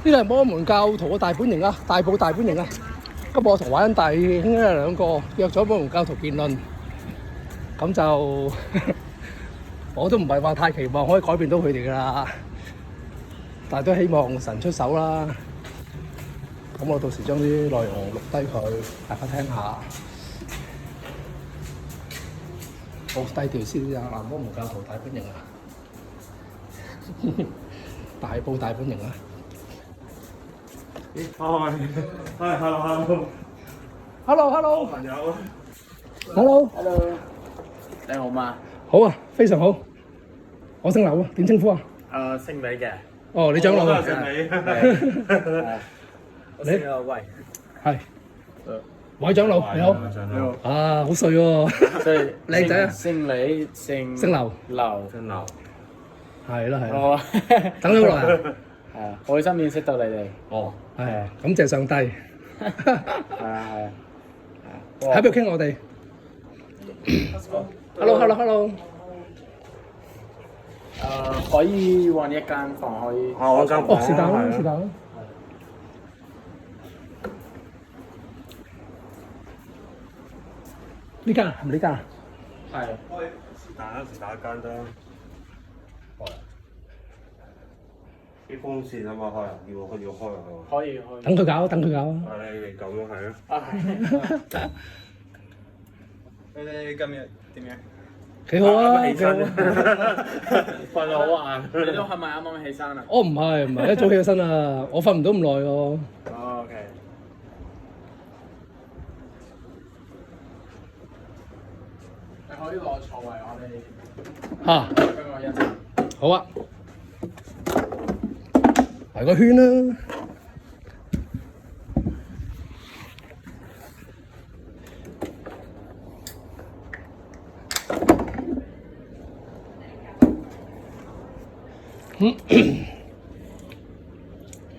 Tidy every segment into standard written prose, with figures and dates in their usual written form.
呢個係摩門教徒嘅大本營啊，大埔大本營啊。今日我同華恩大兄咧兩個約咗摩門教徒辯論，咁就我都唔係話太期望可以改變到佢哋㗎啦，但係都希望神出手啦。咁我到時將啲內容錄低佢，大家聽下。好低調先啊！摩門教徒大本營啊，大埔大本營啊！Hello，朋友 Hello， 你好嗎？好啊，非常好。我姓劉啊，點稱呼啊？姓李嘅。哦，你長老啊？姓李。我姓魏。係。韋長老，你好。你好。啊，好帥喎！所以靚仔啊！姓李，姓劉。姓劉。係啦係啦。哦。等咗好耐啊！係啊，開心認識到你哋。哦。係，感謝上帝。係啊。喺邊度傾我哋 ？Hello。可以揾一間房可以。我間房。哦，是但啦，是但啦。呢間係咪呢間啊？係。是但一間得。啲風扇啊嘛開啊，要開啊。可以。等佢搞啊！你哋咁樣係啊。係。你哋今日點樣？幾好啊！起身。瞓得好晏。你都係咪啱啱起身啊？我唔係，一早起咗身啊！我瞓唔到咁耐喎。OK。你可以攞座位，我哋嚇，跟我一齊。好啊，圍個圈啦。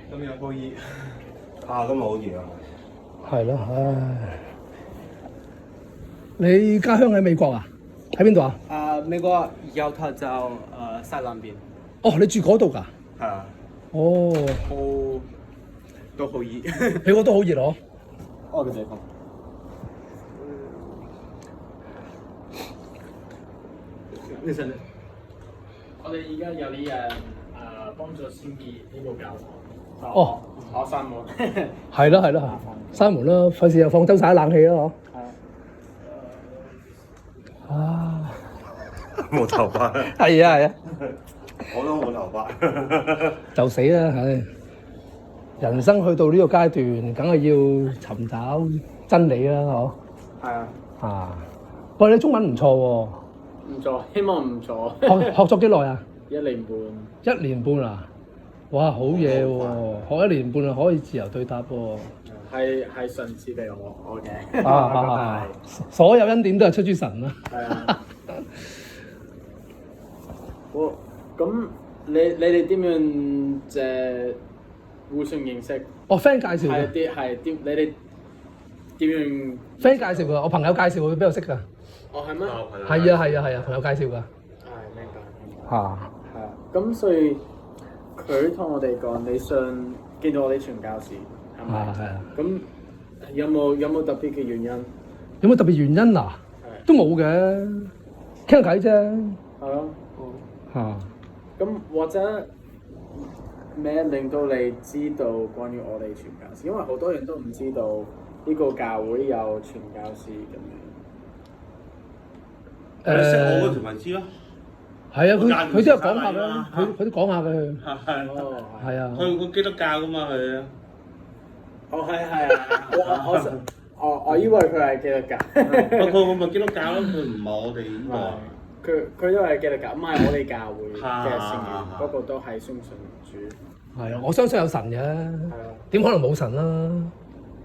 今日好熱。今日好熱啊！係咯，唉。你家鄉喺美國啊？喺邊度啊？美國猶他州西南邊。哦，你住嗰度㗎？係啊。哦，都好熱。你嗰度好熱咯？我嘅地方。你想？我哋而家有啲人幫助清潔呢個教堂。哦，我閂門。係啦，閂門啦，費事又放走晒冷氣啦嗬。啊！冇頭髮。係啊，我都冇頭髮。就死啦，唉！人生去到呢個階段，梗係要尋找真理啦，嗬。係啊。啊！喂，你中文唔錯喎。唔錯，希望唔錯。學咗幾耐啊？1年半。1年半啊！哇，好嘢喎！學1年半啊，可以自由對答喎。係神賜俾我嘅。啊！所有恩典都係出於神啦。係啊。咁你哋點樣互相認識？哦 friend 介紹嘅。你哋點樣 friend 介紹㗎，我朋友介紹佢俾我識㗎。哦，係咩？係啊，朋友介紹㗎。明白。嚇！係啊，咁所以佢同我哋講，你想見到我哋傳教士係咪？係啊。咁有冇特別嘅原因？有冇特別原因啊？都冇嘅，傾下偈啫。係咯。嚇！咁或者咩令到你知道關於我哋傳教士？因為好多人都唔知道呢個教會有傳教士咁樣。你識我嗰條咪知咯。係啊，佢都有講下嘅，佢都講下嘅佢。係啊。佢基督教噶嘛佢。係啊。我以為佢係基督教。佢咪基督教咯，佢唔係我哋呢個。佢都係基督教，唔係我哋教會嘅成員，不過都係相信主。係啊，我相信有神嘅。係啊。點可能冇神啦？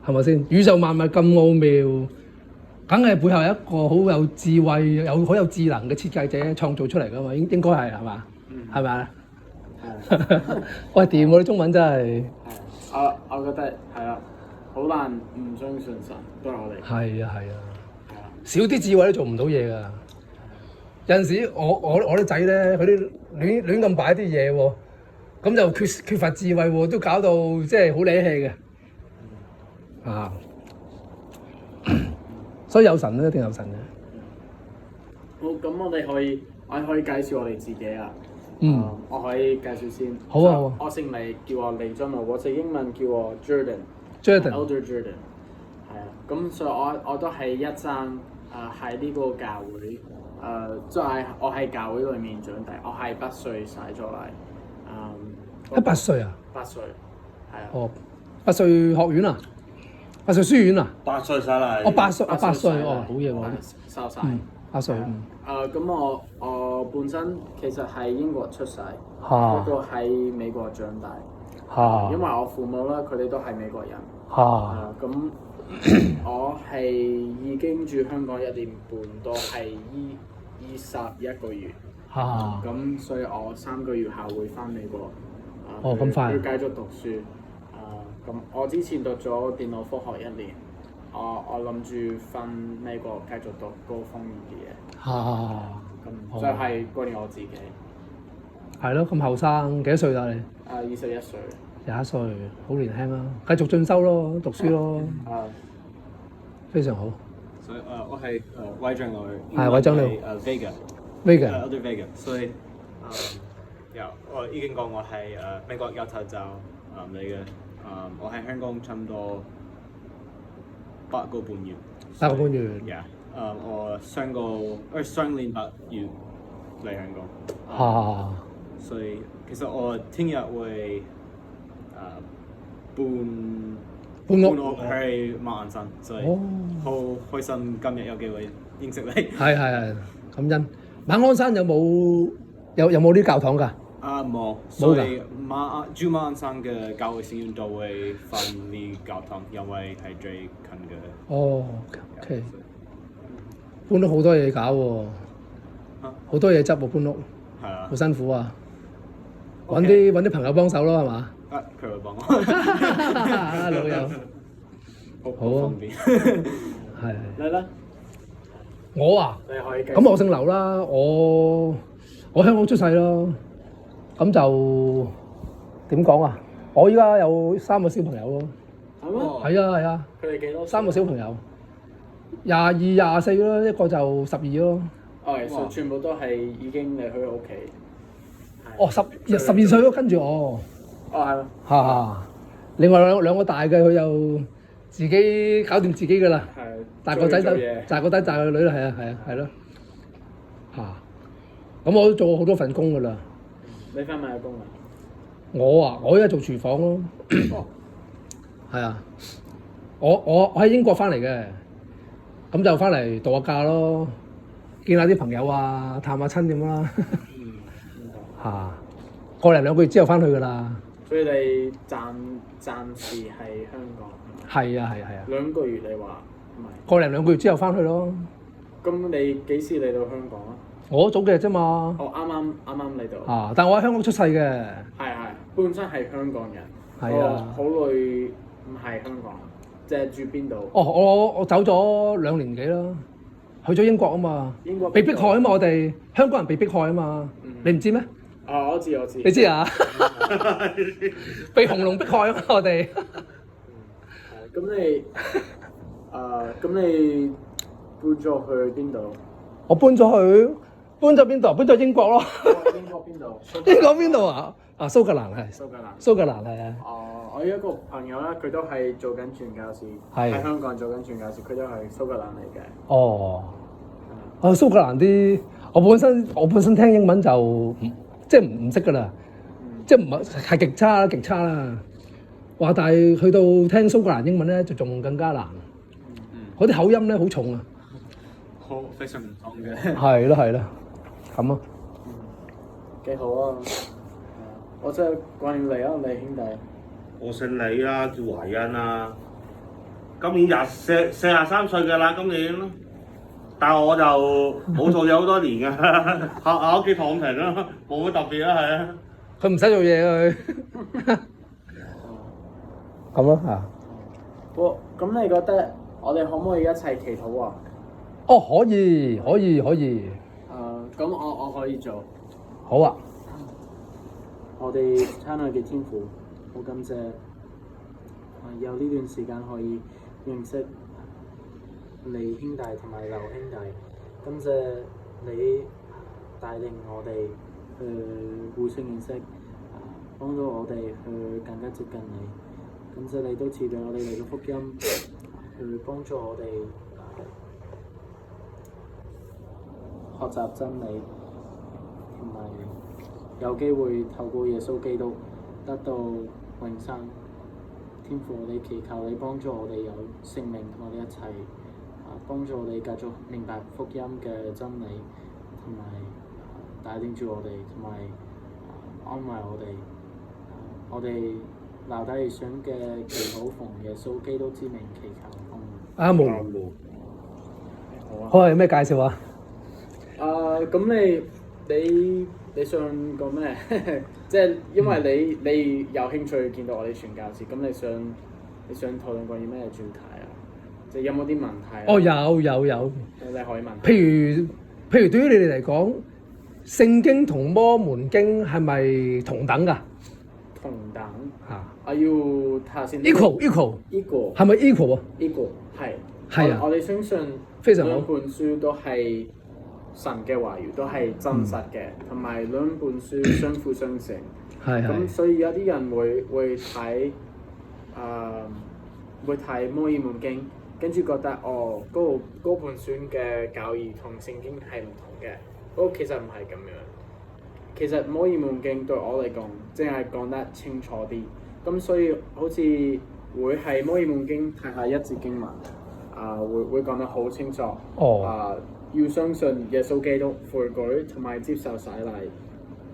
係咪先？宇宙萬物咁奧妙，梗係背後有一個好有智慧、好有智能嘅設計者創造出嚟㗎嘛？應該係嘛？係咪啊？喂，掂喎！啲中文真係。我覺得係啊，好難唔相信神，都係我哋。係啊，少啲智慧都做唔到嘢㗎。有陣時我啲仔咧，佢啲亂咁擺啲嘢喎，咁就缺乏智慧喎，都搞到即係好理氣嘅。啊，所以有神咧，一定有神嘅。好，咁我哋可以介紹我哋自己啊。我可以介紹先。好啊好啊。我姓李，叫我李俊豪，或者英文叫我 Jordan。Elder Jordan。係啊，咁所以我都係一生喺呢個教會即係我喺教會裏面長大。我係8歲洗咗嚟。8歲啊？8歲。係啊。哦，8歲學院啊？8歲書院啊？8歲洗禮。哦，8歲哦，好嘢喎！收晒。8歲。咁我本身其實喺英國出世，不過喺美國長大。因為我父母啦，佢哋都係美國人。咁我係已經住香港1年半，都係21個月。咁所以我3個月後會翻美國。咁快。要繼續讀書。咁我之前讀咗電腦科學1年。我諗住翻美國繼續讀高方面嘅嘢。咁就係關於我自己。係咯，咁後生幾多歲啊你？21歲。21歲，好年輕啊！繼續進修咯，讀書咯。非常好。所以我係韋長女。係韋長女。Vega。Elder Vega。所以我已經講我係美國由頭就嚟嘅。我喺香港差唔多8個半月。8個半月。我上年8月嚟香港。所以其實我聽日會搬屋去馬鞍山，所以好開心今日有機會認識你。係，感恩。馬鞍山有冇啲教堂㗎？冇，所以住馬鞍山嘅教會成員都會返呢教堂，因為係最近嘅。OK。搬屋好多嘢搞喎，好多嘢執喎，搬屋。係啊。好辛苦啊！揾啲朋友幫手咯，係嘛？佢會幫我。老友。好方便。係。你咧？我啊？你可以。咁我姓劉啦，我香港出世咯。咁就點講啊？我依家有3個小朋友咯。係咩？係啊。佢哋幾多？3個小朋友，22、24咯，一個就12咯。所以全部都係已經離開屋企。12歲咯，跟住我。係咯。另外兩個大嘅佢又自己搞掂自己㗎啦。係。大個仔大個女啦，係咯。咁我都做過好多份工㗎啦。你翻咩工啊？我依家做廚房咯。係啊，我喺英國翻嚟嘅，咁就翻嚟度下假咯，見下啲朋友啊，探下親咁啦。過嚟2個月之後翻去㗎啦。所以你暫時喺香港。係啊。2個月你話唔係？過嚟2個月之後翻去咯。咁你幾時嚟到香港啊？我早幾日啫嘛。啱啱嚟到。但我喺香港出世嘅。係，本身係香港人。係啊。好耐唔係香港，即係住邊度？我走咗2年幾啦，去咗英國啊嘛。英國。被迫害啊嘛，我哋香港人被迫害啊嘛。你唔知咩？我知。你知啊？被紅龍迫害啊嘛，我哋。咁你搬咗去邊度？我搬咗邊度？搬咗英國咯。英國邊度？英國邊度啊？蘇格蘭係。蘇格蘭係啊。我有一個朋友咧，佢都係做緊傳教士，喺香港做緊傳教士，佢都係蘇格蘭嚟嘅。蘇格蘭啲，我本身聽英文就即係唔識㗎啦，即係唔係極差啦。但係去到聽蘇格蘭英文咧，就仲更加難。嗰啲口音咧好重啊。非常唔同嘅。係咯，咁啊。幾好啊！我真係關於你啊，你兄弟。我姓李啦，叫懷恩啦。今年43歲㗎啦，今年。但係我就冇做咗好多年㗎，喺屋企躺平啦，冇乜特別啦，係啊。佢唔使做嘢佢。咁咯嚇。咁你覺得我哋可唔可以一齊祈禱啊？可以。咁我可以做。好啊。我哋親愛嘅天父，好感謝有呢段時間可以認識你兄弟同埋劉兄弟，感謝你帶領我哋去互相認識，幫到我哋去更加接近你。感謝你都賜俾我哋你嘅福音，去幫助我哋學習真理，同埋有機會透過耶穌基督得到永生。天父，我哋祈求你幫助我哋有聖靈同我哋一齊，幫助我哋繼續明白福音嘅真理，同埋帶領住我哋，同埋安慰我哋。我哋留低想嘅祈禱，奉耶穌基督之名祈求。阿門。好啊，有咩介紹啊？咁你想講咩？即係因為你有興趣見到我哋傳教士，咁你想討論關於咩主題啊？即係有冇啲問題啊？哦，有。你可以問。譬如對於你哋嚟講，聖經同摩門經係咪同等㗎？同等嚇。我要睇下先。equal 係咪 equal 啊 ？equal 係啊。我哋相信非常好。兩本書都係神嘅話語，都係真實嘅，同埋兩本書相輔相成。咁所以有啲人會睇摩爾門經，跟住覺得嗰本書嘅教義同聖經係唔同嘅。不過其實唔係咁樣。其實摩爾門經對我嚟講，淨係講得清楚啲。咁所以好似會係摩爾門經睇下一節經文，會講得好清楚。要相信耶穌基督悔改同埋接受洗禮，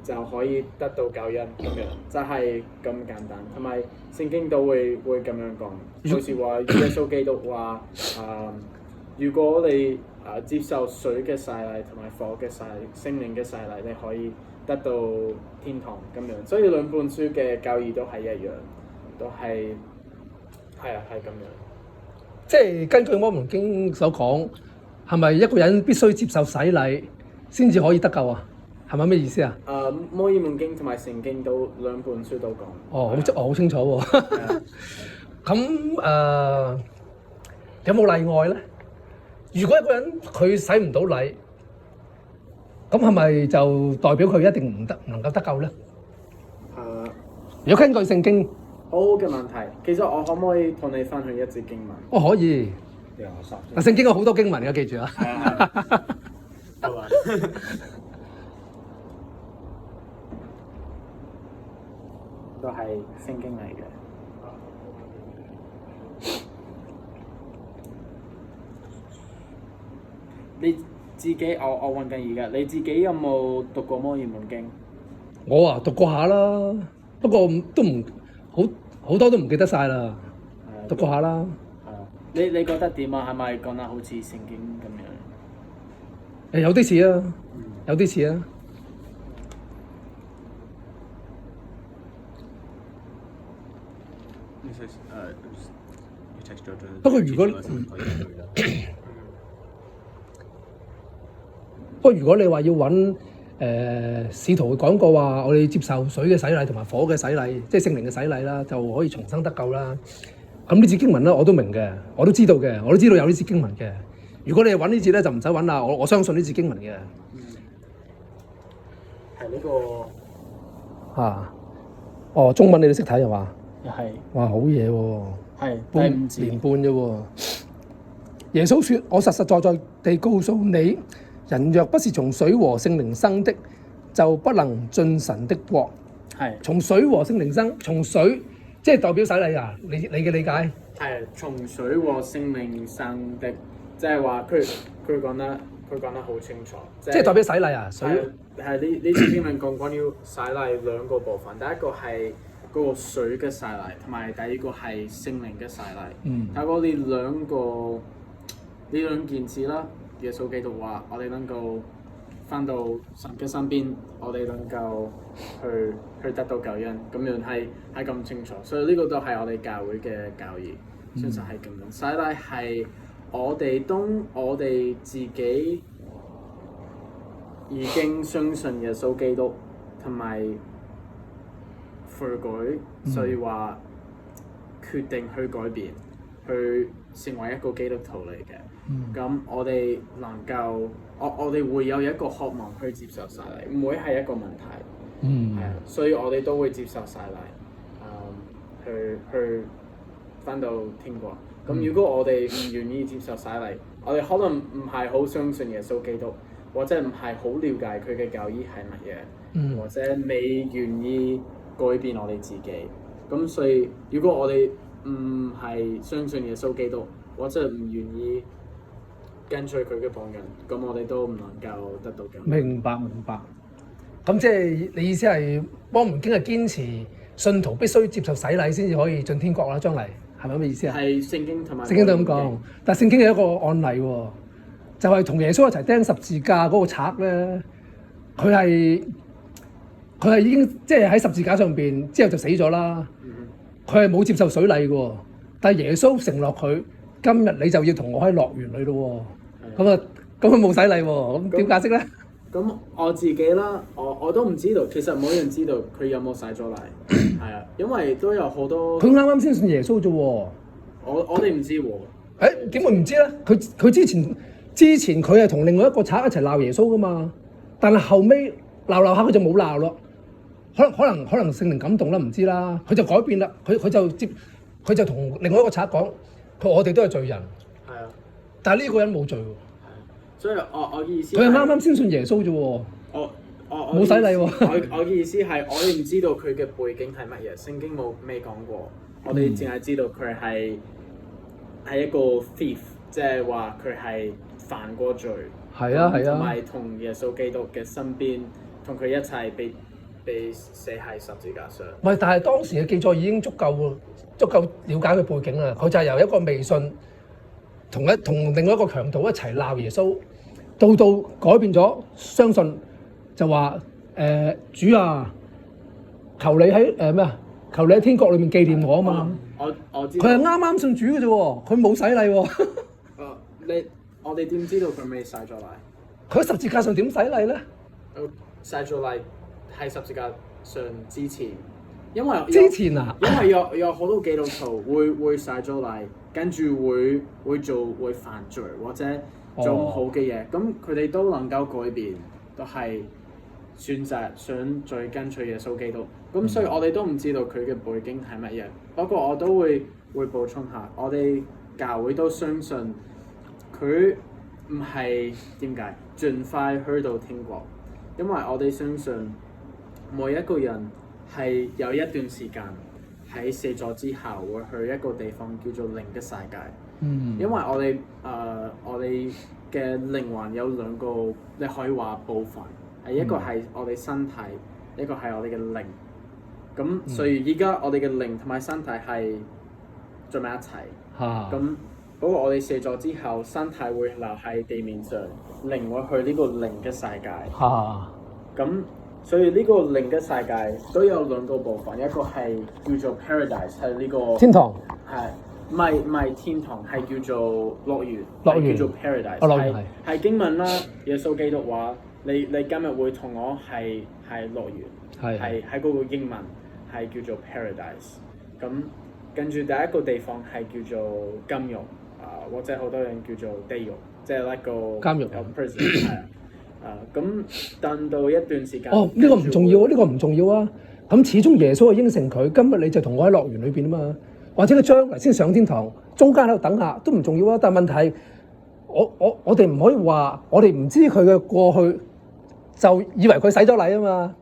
就可以得到救恩咁樣，就係咁簡單。同埋聖經都會咁樣講，好似話耶穌基督話如果你接受水嘅洗禮同埋火嘅洗禮、聖靈嘅洗禮，你可以得到天堂咁樣。所以兩本書嘅教義都係一樣，都係咁樣。即係根據摩門經所講，係咪一個人必須接受洗禮先至可以得救啊？係咪咩意思啊？摩爾門經同埋聖經都兩本書都講。好清楚喎。咁有冇例外咧？如果一個人佢洗唔到禮，咁係咪就代表佢一定唔能夠得救咧？如果根據聖經，好好嘅問題。其實我可唔可以同你分享一節經文？可以。聖經有好多經文嘅，記住啊。都係聖經嚟嘅。你自己我問緊而家，你自己有冇讀過摩爾門經？我讀過下啦，不過都唔好多都唔記得晒啦。讀過下啦。你覺得點啊？係咪講得好似聖經咁樣？有啲似啊，有啲似啊。不過如果你話要揾使徒講過話，我哋接受水嘅洗禮同埋火嘅洗禮，即係聖靈嘅洗禮啦，就可以重生得救啦。咁呢節經文咧，我都明嘅，我都知道嘅，我都知道有呢節經文嘅。如果你係揾呢節咧，就唔使揾啦。我相信呢節經文嘅。係呢個。中文你都識睇係嘛？係。哇，好嘢喎！係半年半啫喎。耶穌說：我實實在在地告訴你，人若不是從水和聖靈生的，就不能進神的國。係。從水和聖靈生，從水即係代表洗禮啊？你嘅理解？係從水和聖靈生的，即係話佢講得好清楚。即係代表洗禮啊？水係呢節經文講關於洗禮兩個部分，第一個係嗰個水嘅洗禮，同埋第二個係聖靈嘅洗禮。透過呢兩件事啦，耶穌基督話：我哋能夠翻到神嘅身邊，我哋能夠去得到救恩，咁樣係咁清楚。所以呢個都係我哋教會嘅教義，相信係咁樣。洗禮係當我哋自己已經相信耶穌基督，同埋悔改，所以話決定去改變，去成為一個基督徒嚟嘅。咁我哋能夠，我哋會有一個渴望去接受洗禮，唔會係一個問題。係啊，所以我哋都會接受洗禮，去返到天國。咁如果我哋唔願意接受洗禮，我哋可能唔係好相信耶穌基督，或者唔係好了解佢嘅教義係乜嘢，或者未願意改變我哋自己。咁所以如果我哋唔係相信耶穌基督，或者唔願意跟隨佢嘅榜樣，咁我哋都唔能夠得到救。明白。咁即係你意思係幫唔經係堅持信徒必須接受洗禮先至可以進天國啦？將嚟係咪咁嘅意思啊？係聖經同埋聖經都咁講，但係聖經有一個案例喎，就係同耶穌一齊釘十字架嗰個賊咧，佢係已經即係喺十字架上邊之後就死咗啦。佢係冇接受水禮嘅，但係耶穌承諾佢今日你就要同我喺樂園裏咯。咁佢冇洗禮喎，咁點解釋咧？咁我自己啦，我都唔知道，其實冇人知道佢有冇洗咗禮，係啊，因為都有好多。佢啱啱先信耶穌啫喎。我哋唔知喎。點會唔知咧？佢之前佢係同另外一個賊一齊鬧耶穌噶嘛，但係後尾鬧下佢就冇鬧咯。可能聖靈感動啦，唔知啦。佢就改變啦，佢就同另外一個賊講，我哋都係罪人。係啊。但係呢個人冇罪喎。所以我嘅意思，佢係啱啱先信耶穌啫喎。我冇洗禮喎。我嘅意思係我哋唔知道佢嘅背景係乜嘢，聖經未講過。我哋淨係知道佢係一個 thief， 即係話佢係犯過罪。係啊。同埋同耶穌基督嘅身邊，同佢一齊被寫喺十字架上。唔係，但係當時嘅記載已經足夠了解佢背景啦。佢就係由一個未信同另外一個強盜一齊鬧耶穌。到改變咗，相信就話主啊，求你喺咩啊？求你喺天國裏面紀念我啊嘛！我知。佢係啱信主嘅啫喎，佢冇洗禮喎。我哋點知道佢未洗咗禮？佢喺十字架上點洗禮咧？洗咗禮喺十字架上之前，因為之前啊，因為有好多基督徒會洗咗禮，跟住會犯罪或者做唔好嘅嘢，咁佢哋都能夠改變，都係選擇想再跟隨耶穌基督。咁所以我哋都唔知道佢嘅背景係乜嘢。不過我都會補充下，我哋教會都相信佢唔係點解盡快去到天國，因為我哋相信每一個人係有一段時間喺死咗之後會去一個地方叫做靈嘅世界。因為我哋嘅靈魂有兩個，你可以話部分，一個係我哋身體，一個係我哋嘅靈。咁所以依家我哋嘅靈同埋身體係聚埋一齊。咁不過我哋死咗之後，身體會留喺地面上，靈會去呢個靈嘅世界。咁所以呢個靈嘅世界都有兩個部分，一個係叫做 paradise， 係呢個天堂，係唔係天堂，係叫做樂園，叫做 paradise，係經文啦。耶穌基督話：你今日會同我係樂園，係喺嗰個英文係叫做 paradise。咁跟住第一個地方係叫做監獄，或者好多人叫做地獄，即係一個監獄有 prison 係。咁等到一段時間。呢個唔重要啊！呢個唔重要啊！咁始終耶穌係應承佢，今日你就同我喺樂園裏邊啊嘛。或者佢將來先上天堂，中間喺度等下都唔重要啊。但係問題，我哋唔可以話，我哋唔知佢嘅過去，就以為佢洗咗禮啊嘛。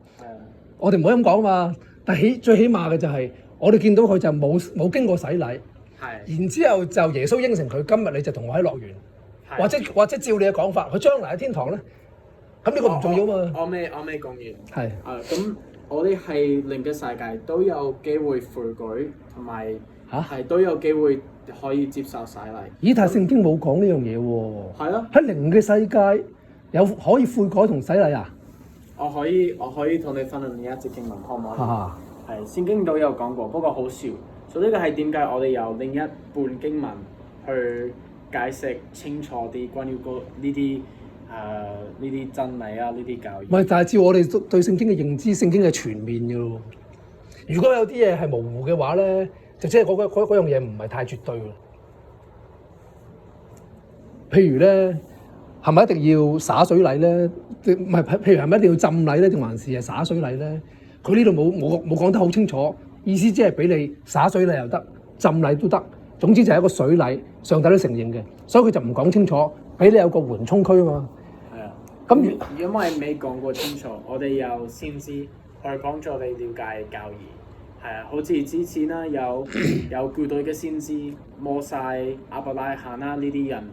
我哋唔可以咁講啊嘛。但最起碼嘅就係，我哋見到佢就冇經過洗禮。然之後就耶穌應承佢，今日你就同我喺樂園。或者照你嘅講法，佢將來喺天堂咧。咁呢個唔重要嘛？我未講完。咁我哋係靈嘅世界都有機會悔改，同埋都有機會可以接受洗禮。咦？但係聖經冇講呢樣嘢喎。係啊。喺靈嘅世界有可以悔改同洗禮啊？我可以同你分享另一節經文，可唔可以？係聖經都有講過，不過好少。所以呢個係點解我哋有另一半經文去解釋清楚啲關於呢啲。呢啲真理啊，呢啲教義。唔係，但係照我哋對聖經嘅認知，聖經係全面嘅咯。如果有啲嘢係模糊嘅話咧，就即係嗰樣嘢唔係太絕對啦。譬如咧，係咪一定要灑水禮咧？唔係，譬如係咪一定要浸禮咧？定還是係灑水禮咧？佢呢度冇講得好清楚，意思即係俾你灑水禮又得，浸禮都得。總之就係一個水禮，上帝都承認嘅，所以佢就唔講清楚，俾你有個緩衝區啊嘛。係啊，咁因為未講過清楚，我哋有先知去幫助你了解教義。係啊，好似之前啦，有古代嘅先知摩西、亞伯拉罕啦呢啲人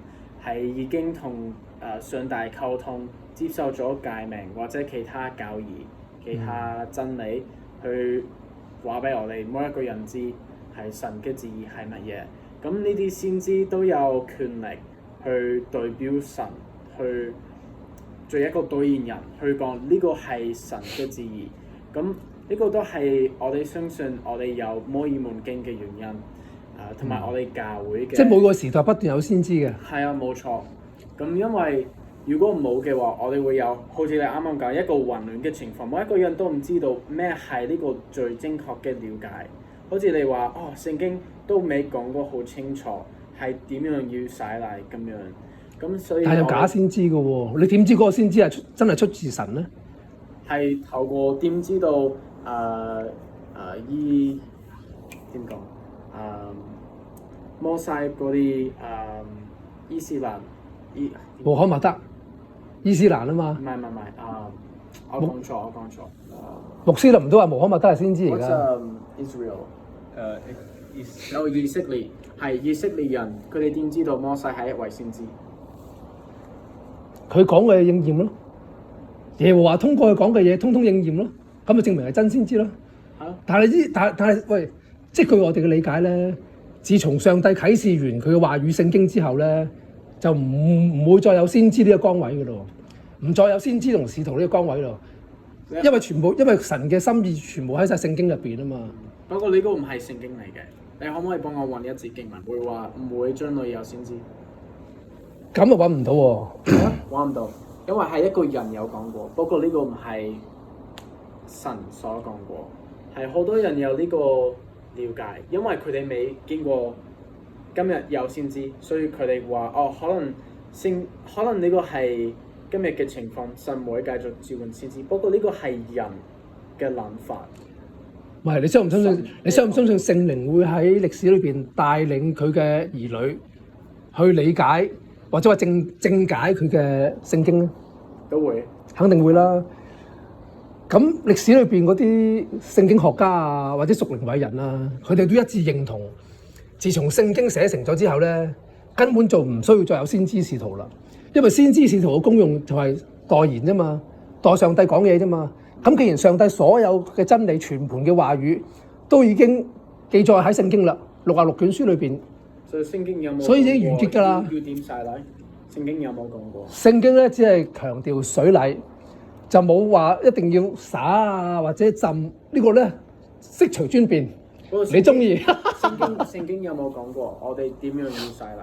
係已經同上帝溝通，接受咗誡命或者其他教義、其他真理，去話俾我哋每一個人知係神嘅旨意係乜嘢。咁呢啲先知都有權力去代表神，去做一個代言人，去講呢個係神嘅旨意。咁呢個都係我哋相信我哋有摩爾門經嘅原因，同埋我哋教會嘅。即係每個時代不斷有先知嘅。係啊，冇錯。咁因為如果冇嘅話，我哋會有好似你啱啱講一個混亂嘅情況，每一個人都唔知道咩係呢個最正確嘅了解。好似你話聖經都未講過好清楚係點樣要洗禮咁樣，咁所以但係有假先知嘅喎，你點知嗰個先知係真係出自神咧？係透過點知道點講摩西嗰啲伊斯蘭穆罕默德伊斯蘭啊嘛。唔係我講錯。穆斯林都話穆罕默德係先知嚟㗎。Israel 有以色列係以色列人，佢哋點知道摩西係一位先知？佢講嘅應驗咯，耶和華通過佢講嘅嘢，通通應驗咯，咁就證明係真先知咯。但係喂，即係據我哋嘅理解咧，自從上帝啟示完佢嘅話語聖經之後咧，就唔會再有先知呢個崗位㗎咯，唔再有先知同使徒呢個崗位咯，因為神嘅心意全部喺晒聖經入邊啊嘛。不過呢個唔係聖經嚟嘅，你可唔可以幫我揾一節經文，會話唔會將來有先知？咁就揾唔到喎，揾唔到，因為係一個人有講過，不過呢個唔係神所講過，係好多人有呢個了解，因為佢哋未經過今日有先知，所以佢哋話可能呢個係今日嘅情況，神會繼續召喚先知，不過呢個係人嘅諗法。唔係，你相唔相信聖靈會喺歷史裏邊帶領佢嘅兒女去理解或者話正解佢嘅聖經咧？都會，肯定會啦。咁歷史裏邊嗰啲聖經學家啊，或者屬靈偉人啊，佢哋都一致認同，自從聖經寫成咗之後咧，根本就唔需要再有先知使徒啦。因為先知使徒嘅功用就係代言啫嘛，代上帝講嘢啫嘛。咁既然上帝所有嘅真理全盤嘅話語都已經記載喺聖經啦，66卷書裏邊，所以聖經有冇？所以已經完結㗎啦。要點洗禮？聖經有冇講過？聖經咧只係強調水禮，就冇話一定要灑啊或者浸呢個咧，悉隨尊便。你中意？聖經有冇講過我哋點樣要洗禮？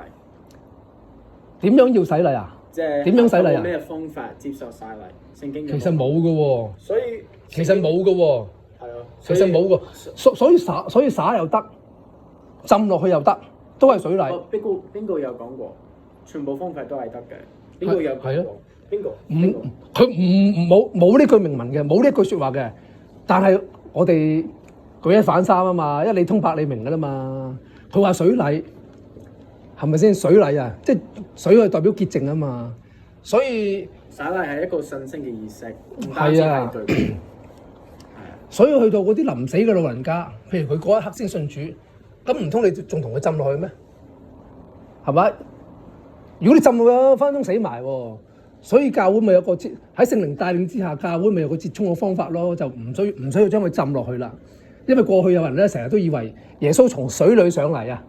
點樣要洗禮啊？即係點樣洗禮啊？咩方法接受洗禮？聖經其實冇嘅喎。所以其實冇嘅喎。係啊。其實冇嘅，所以灑又得，浸落去又得，都係水禮。邊個有講過？全部方法都係得嘅。邊個有講過？邊個？佢冇呢句明文嘅，冇呢句説話嘅。但係我哋舉一反三啊嘛，一理通百理明㗎啦嘛。佢話水禮係咪先？水禮啊，即係水係代表潔淨啊嘛。所以洗禮係一個神聖嘅儀式，唔單止係對。係啊。所以去到嗰啲臨死嘅老人家，譬如佢嗰一刻先信主，咁唔通你仲同佢浸落去咩？係咪？如果你浸落去，分分鐘死埋喎。所以教會咪有個喺聖靈帶領之下，教會咪有個折衷嘅方法咯，就唔需要將佢浸落去啦。因為過去有人咧成日都以為耶穌從水裏上嚟啊，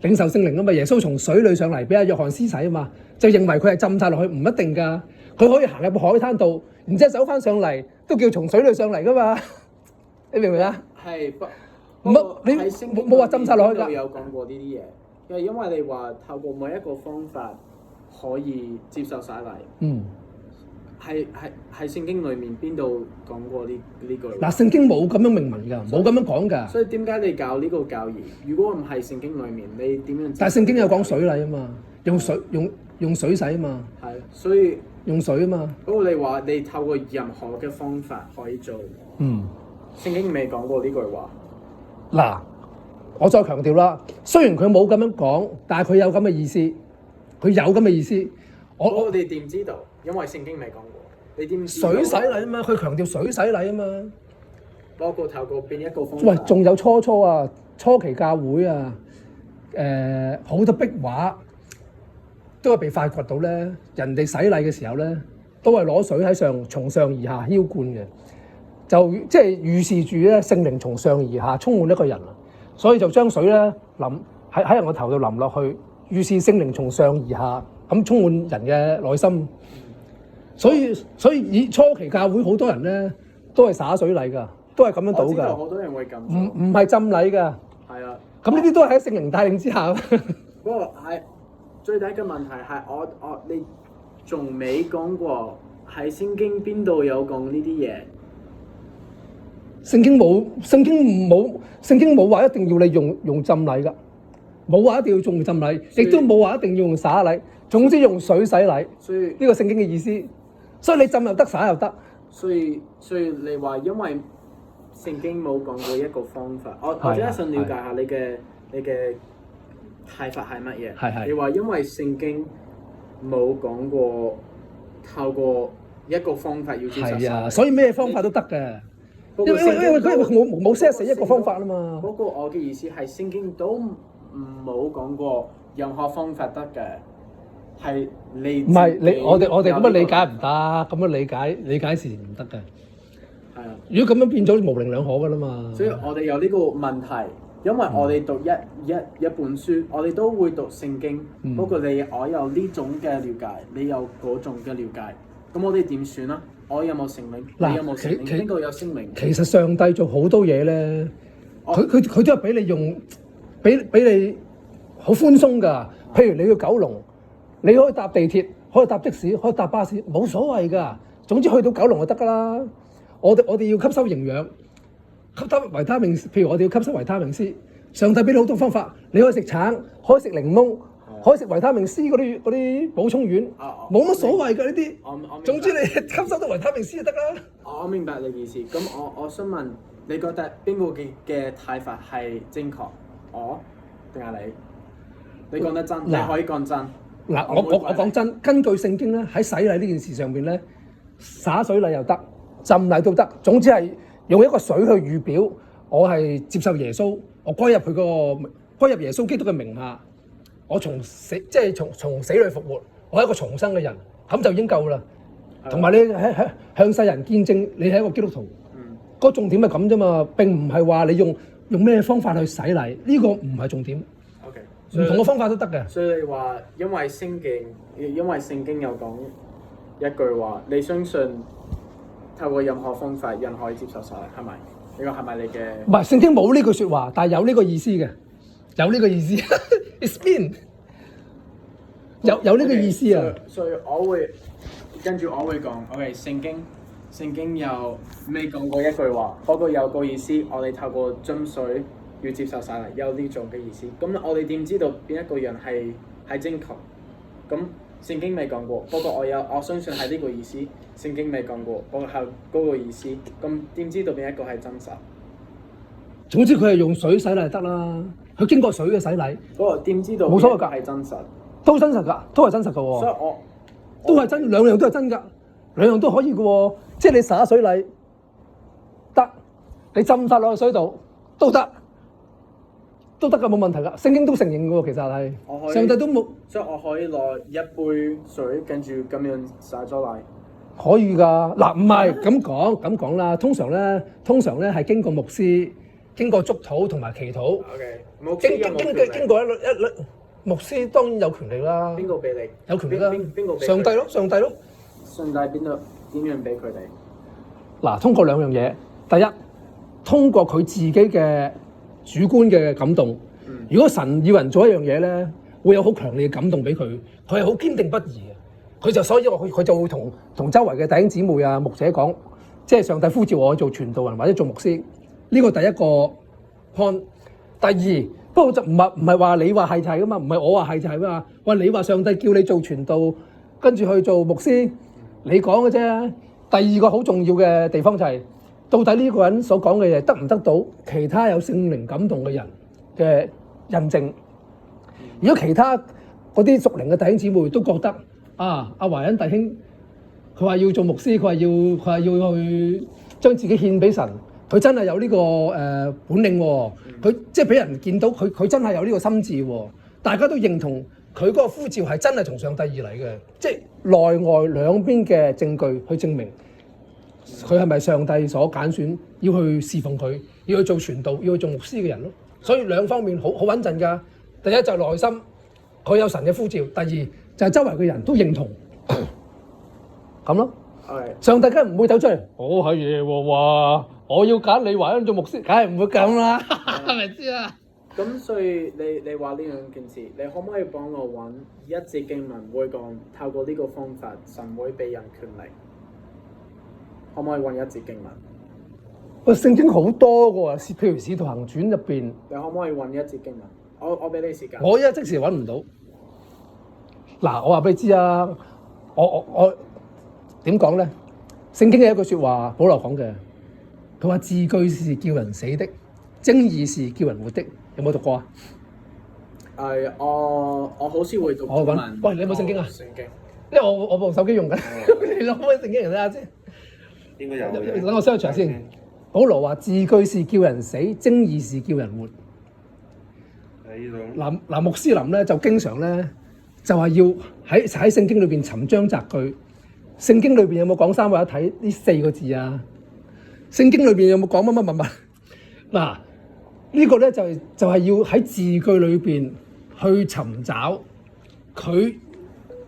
領受聖靈啊嘛。耶穌從水裏上嚟俾阿約翰施洗啊嘛，就認為佢係浸晒落去，唔一定㗎。佢可以行入個海灘度，然之後走翻上嚟，都叫從水裏上嚟㗎嘛。你明唔明啊？係你冇話浸晒落去㗎。有講過呢啲嘢，因為你話透過每一個方法可以接受洗禮。係聖經裏面邊度講過呢句？嗱，聖經冇咁樣明文㗎，冇咁樣講㗎。所以點解你教呢個教義？如果唔係聖經裏面，你點樣？但係聖經有講水禮啊嘛，用水洗啊嘛。係，所以用水啊嘛。不過你話你透過任何嘅方法可以做。聖經未講過呢句話。嗱，我再強調啦，雖然佢冇咁樣講，但係佢有咁嘅意思，佢有咁嘅意思。我哋點知道？因為聖經未講過，你點知道？水洗禮啊嘛，佢強調水洗禮啊嘛。包括透過邊一個方法？喂，仲有初期教會啊，好多壁畫都係被發掘到咧，人哋洗禮嘅時候咧，都係攞水喺從上而下澆灌嘅，就即係預示住咧聖靈從上而下充滿一個人啊，所以就將水咧淋喺人個頭度淋落去，預示聖靈從上而下咁充滿人嘅內心。所以以初期教會好多人咧都係灑水禮㗎，都係咁樣倒㗎。我知道好多人會咁。唔係浸禮㗎。係啊。咁呢啲都係喺聖靈帶領之下。不過係最大嘅問題係你仲未講過喺聖經邊度有講呢啲嘢？聖經冇話一定要你用浸禮㗎，冇話一定要用浸禮，亦都冇話一定要用灑禮。總之用水洗禮。所以呢個聖經嘅意思。所以你浸又得，灑又得。所以你話因為聖經冇講過一個方法，我真係想了解下你嘅睇法係乜嘢？係。你話因為聖經冇講過透過一個方法要接受。係啊，所以咩方法都得嘅。因為冇 set 死一個方法啊嘛。不過我嘅意思係聖經都冇講過任何方法得嘅。係你唔係我哋咁樣理解唔得，咁樣理解事情唔得嘅。係啊，如果咁樣變咗模棱兩可㗎啦嘛。所以我哋有呢個問題，因為我哋讀一本書，我哋都會讀聖經。不過我有呢種嘅了解，你有嗰種嘅了解，咁我哋點算啊？我有冇聖靈？你有冇聖靈？邊個有聖靈？其實上帝做好多嘢咧，佢都係俾你用，俾你好寬鬆㗎。譬如你去九龍。你可以搭地鐵，可以搭的士，可以搭巴士，冇所謂㗎。總之去到九龍就得㗎啦。我哋要吸收營養，吸收維他命，譬如我哋要吸收維他命 C。上帝俾你好多方法，你可以食橙，可以食檸檬，可以食維他命 C 嗰啲補充丸，冇乜所謂㗎呢啲。總之你吸收到維他命 C 就得啦。我明白你意思。咁我想問，你覺得邊個嘅睇法係正確？我定係你？你講得真，你可以講真。嗱，我講真，根據聖經咧，喺洗禮呢件事上邊咧，灑水禮又得，浸禮都得，總之係用一個水去預表，我係接受耶穌，我歸入耶穌基督嘅名下，我從死裏復活，我係一個重生嘅人，咁就已經夠啦。同埋你向世人見證你係一個基督徒，個重點係咁啫嘛，並唔係話你用咩方法去洗禮，呢個唔係重點。唔同嘅方法都得嘅。所以你話因為聖經有講一句話，你相信透過任何方法人可以接受洗禮，係咪？呢個係咪你嘅？唔係，聖經冇呢句説話，但係有呢個意思嘅，有呢個意思。It's been 有呢個意思啊。所以我會講 ，OK， 聖經又未講過一句話，不過有個意思，我哋透過浸水。要接受晒啦，有呢種嘅意思。咁我哋點知道邊一個人係正確？咁聖經未講過，不過我相信係呢個意思。聖經未講過，不過係嗰個意思。咁點知道邊一個係真實？總之佢係用水洗禮就得啦。佢經過水嘅洗禮。不過點知道冇所謂㗎，係真實。都真實㗎，都係真實㗎喎。所以我都係真，兩樣都係真㗎，兩樣都可以㗎喎。即係你灑水禮得，你浸晒落去水度都得。都得㗎，冇問題㗎。聖經都承認㗎喎，其實係上帝都冇，所以我可以攞一杯水，跟住咁樣灑咗禮。可以㗎，嗱唔係咁講啦。通常咧係經過牧師、經過祝禱同埋祈禱。OK，經過一律牧師當然有權力啦。邊個俾你？有權力啦。邊個俾？上帝咯。上帝邊度點樣俾佢哋？嗱，通過兩樣嘢。第一，通過佢自己嘅主觀嘅感動，如果神要人做一樣嘢咧，會有好強烈嘅感動俾佢，佢係好堅定不移嘅。所以佢就會同周圍嘅弟兄姊妹啊、牧者講，即係上帝呼召我做傳道人或者做牧師。呢個第一個 point。第二，不過就唔係話你話係就係噶嘛，唔係我話係就係噶嘛。喂，你話上帝叫你做傳道，跟住去做牧師，你講嘅啫。第二個好重要嘅地方就係，到底呢個人所講嘅嘢得唔得到其他有聖靈感動嘅人嘅印證？如果其他嗰啲屬靈嘅弟兄姊妹都覺得阿華恩弟兄佢話要做牧師，佢話要去將自己獻俾神，佢真係有呢個本領喎。佢即係俾人見到佢真係有呢個心志喎。大家都認同佢嗰個呼召係真係從上帝而嚟嘅，即係內外兩邊嘅證據去證明佢係咪上帝所揀選要去侍奉佢，要去做傳道，要去做牧師嘅人咯。所以兩方面好穩陣㗎。第一就係內心佢有神嘅呼召，第二就係周圍嘅人都認同咁咯。上帝梗係唔會走出嚟，我係耶和華，我要揀你華恩做牧師，梗係唔會咁啦，係咪知啊？咁所以你話呢兩件事，你可唔可以幫我揾一節經文會講透過呢個方法，神會俾人權力？可唔可以揾一節經文？聖經好多嘅喎，譬如《使徒行傳》入邊，你可唔可以揾一節經文？我俾你時間。我依家即時揾唔到。嗱，我話俾你知啊，我點講咧？聖經有一句説話，保羅講嘅，佢話字句是叫人死的，精義是叫人活的。有冇讀過啊？我好少會讀中文。喂，你有冇聖經啊？聖經。因為我部手機用緊，你攞開聖經嚟睇下先。應該有。等我 search 下先。保羅話字句是叫人死，精義是叫人活。嗱，穆斯林咧就經常咧就話要喺聖經裏邊尋章摘句。聖經裏邊有冇講三位一體呢四個字啊？聖經裏邊有冇講乜乜乜乜？嗱，呢個咧就係要喺字句裏邊去尋找佢，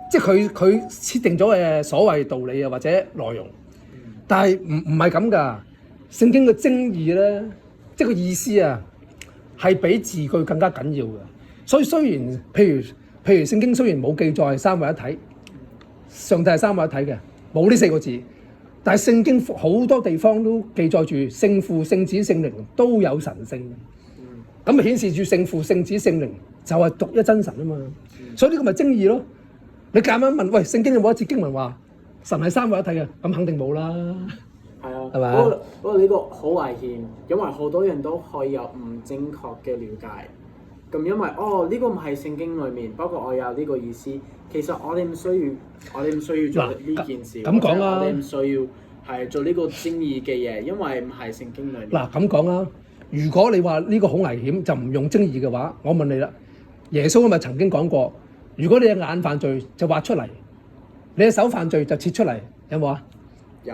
即係佢設定咗嘅所謂道理啊或者內容。但係唔係咁㗎。聖經嘅精義咧，即係個意思啊，係比字句更加緊要嘅。所以雖然譬如聖經雖然冇記載三位一體，上帝係三位一體嘅，冇呢四個字，但係聖經好多地方都記載住聖父、聖子、聖靈都有神性。咁顯示住聖父、聖子、聖靈就係獨一真神啊嘛。所以呢個咪精義咯。你夾硬問，喂，聖經有冇一節經文話神係三位一體嘅？咁肯定冇啦。係啊，係嘛？不過呢個好危險，因為好多人都可以有唔正確嘅了解。咁因為呢個唔係聖經裏面，不過我有呢個意思。其實我哋唔需要做呢件事。咁講啦，我哋唔需要係做呢個精義嘅嘢，因為唔係聖經裏面。嗱，咁講啦，如果你話呢個好危險，就唔用精義嘅話，我問你啦，耶穌咪曾經講過，如果你嘅眼犯罪就挖出嚟，你嘅手犯罪就切出嚟，有冇啊？有。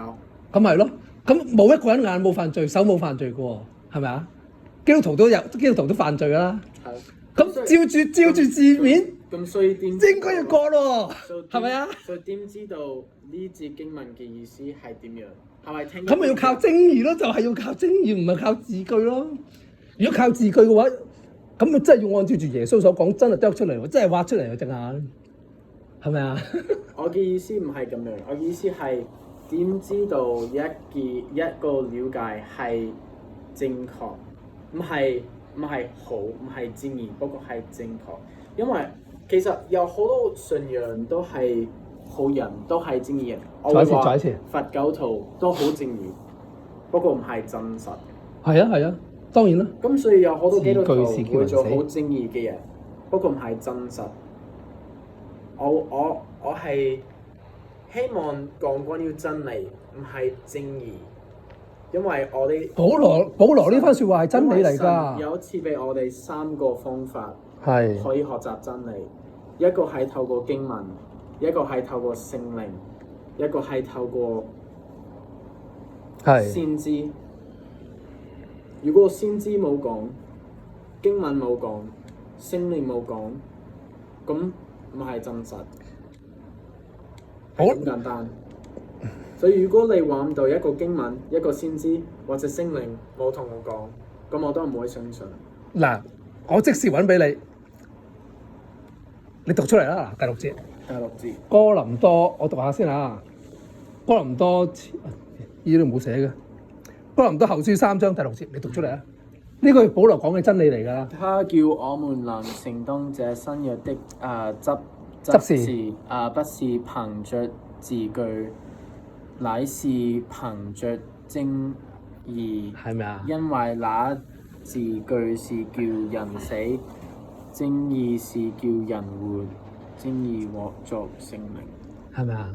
咁咪咯，咁冇一個人眼冇犯罪，手冇犯罪嘅喎，係咪啊？基督徒都犯罪啦。係。咁照住字面，咁所以點應該要過咯，係咪啊？所以點知道呢節經文嘅意思係點樣？係咪聽？咁咪要靠精義咯，就係要靠精義，唔係靠字句咯。如果靠字句嘅話，咁咪真係要按照住耶穌所講，真係啄出嚟喎，真係挖出嚟喎隻眼，係咪啊？我嘅意思唔係咁樣，我嘅意思係。點知道一個了解係正確？唔係好，唔係正義，不過係正確。因為其實有好多信仰都係好人，都係正義人。再一次。佛教徒都好正義，不過唔係真實。係啊，當然啦。咁所以有好多基督徒會做好正義嘅人，不過唔係真實。我係。希望講關於真理，唔係正義，因為我哋保羅呢番説話係真理嚟㗎。有賜俾我哋3個方法，係可以學習真理。一個係透過經文，一個係透過聖靈，一個係透過先知。如果先知冇講，經文冇講，聖靈冇講，咁唔係真實。好簡單，所以如果你揾唔到一個經文、一個先知或者聖靈冇同我講，咁我都唔會相信。嗱，我即時揾俾你，你讀出嚟啦。嗱，第6節。第六節。哥林多，我讀下先啊。哥林多呢度冇寫嘅。哥林多後書3章第6節，你讀出嚟啊！呢句保羅講嘅真理嚟㗎。他叫我們能承當這新約的執事，不是憑着字句，乃是憑着正義。係咪啊？因為那字句是叫人死，正義是叫人活，正義獲作聖靈。係咪啊？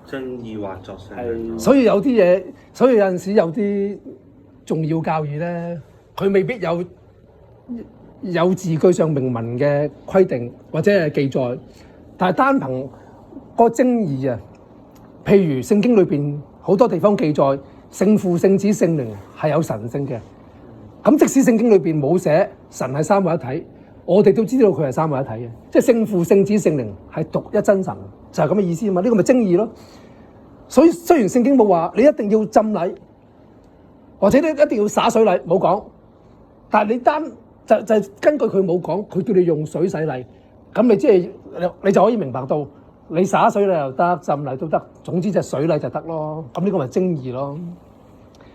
正義或作聖靈。所以有啲嘢，所以有陣時有啲重要教義咧，佢未必有字句上明文嘅規定或者係記載，但係單憑個爭議啊，譬如聖經裏邊好多地方記載聖父、聖子、聖靈係有神性嘅，咁即使聖經裏邊冇寫神係三位一體，我哋都知道佢係三位一體嘅，即係聖父、聖子、聖靈係獨一真神，就係咁嘅意思啊嘛。呢個咪爭議咯。所以雖然聖經冇話你一定要浸禮，或者你一定要灑水禮，冇講，但係你就根據佢冇講，佢叫你用水洗禮，咁你即係你就可以明白到你灑水禮又得，浸禮都得，總之就水禮就得咯。咁呢個咪爭議咯。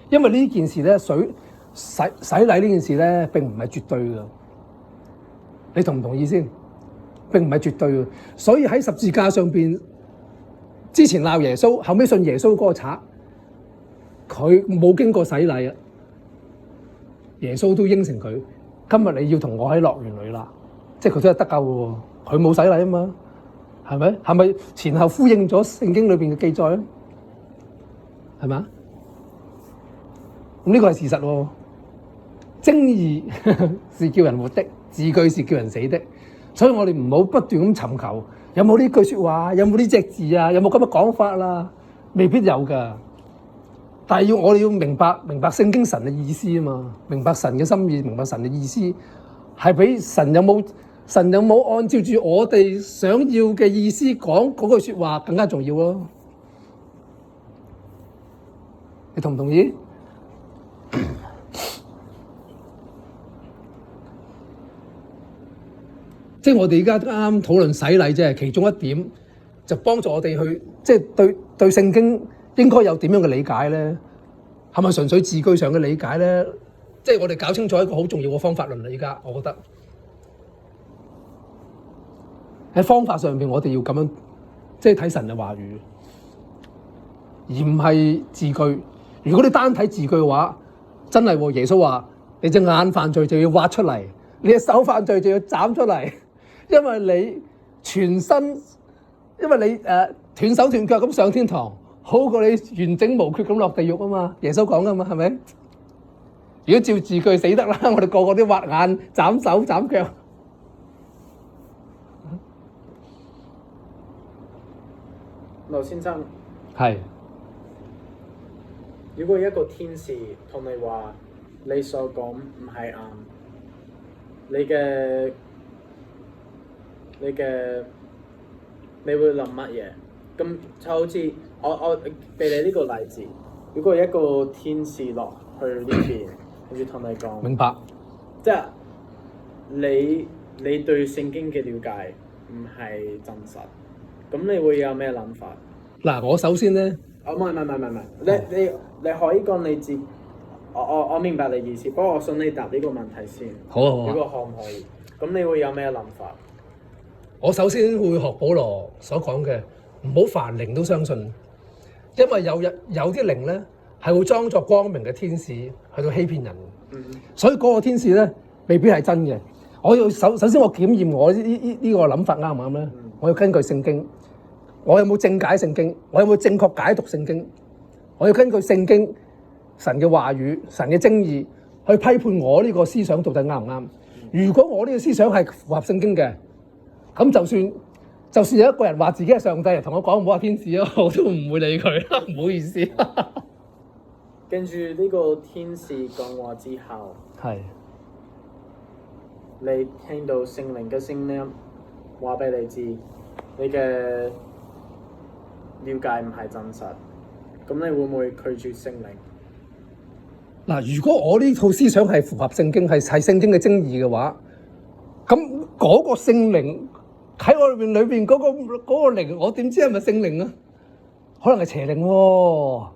因為呢件事咧，洗禮呢件事咧並唔係絕對嘅，你同唔同意先？並唔係絕對嘅，所以喺十字架上邊之前鬧耶穌，後尾信耶穌嗰個賊，佢冇經過洗禮啊，耶穌都應承佢，今日你要同我喺樂園裏啦，即係佢都係得救嘅喎，佢冇洗禮啊嘛，係咪？係咪前後呼應咗聖經裏邊嘅記載咧？係咪？咁呢個係事實喎，爭議是叫人活的，字句是叫人死的，所以我哋唔好不斷咁尋求有冇呢句説話，有冇呢隻字啊，有冇咁嘅講法啦，未必有㗎。但係我哋要明白聖經神嘅意思啊嘛，明白神嘅心意，明白神嘅意思係比神有冇按照住我哋想要嘅意思講嗰句説話更加重要咯。你同唔同意？即係我哋而家啱啱討論洗禮啫，其中一點就幫助我哋去即係對聖經應該有點樣嘅理解咧？係咪純粹字句上嘅理解咧？即係我哋搞清楚一個好重要嘅方法論啦！而家我覺得喺方法上邊，我哋要咁樣即係睇神嘅話語，而唔係字句。如果你單睇字句嘅話，真係喎，耶穌話：你隻眼犯罪就要挖出嚟，你隻手犯罪就要斬出嚟。因為你全身，因為你斷手斷腳咁上天堂，好過你完整無缺咁落地獄啊嘛！耶穌講噶嘛，係咪？如果照字句死得啦，我哋個個都挖眼、斬手、斬腳。劉先生，係。如果一個天使同你話你所講唔係啱，你會諗乜嘢？咁就好似我俾你呢個例子，如果一個天使落去呢邊，跟住同你講，明白。即係你對聖經嘅了解唔係真實，咁你會有咩諗法？嗱，我首先咧，唔係，你可以講你自，我明白你意思，不過我想你答呢個問題先。好啊。呢個可唔可以？咁你會有咩諗法？我首先會學保羅所講嘅，唔好凡靈都相信，因為有啲靈咧係會裝作光明嘅天使去到欺騙人，所以嗰個天使咧未必係真嘅。我要首先我檢驗我呢個諗法啱唔啱咧？我要根據聖經，我有冇正解聖經？我有冇正確解讀聖經？我要根據聖經神嘅話語、神嘅精義去批判我呢個思想到底啱唔啱？如果我呢個思想係符合聖經嘅，咁就算有一個人話自己係上帝嚟同我講唔好話天使咯，我都唔會理佢，唔好意思。跟住呢個天使講話之後，係你聽到聖靈嘅聲音話俾你知，你嘅了解唔係真實，咁你會唔會拒絕聖靈？嗱，如果我呢套思想係符合聖經，係聖經嘅精義嘅話，咁嗰個聖靈喺我裏邊嗰個靈，我點知係咪聖靈啊？可能係邪靈喎，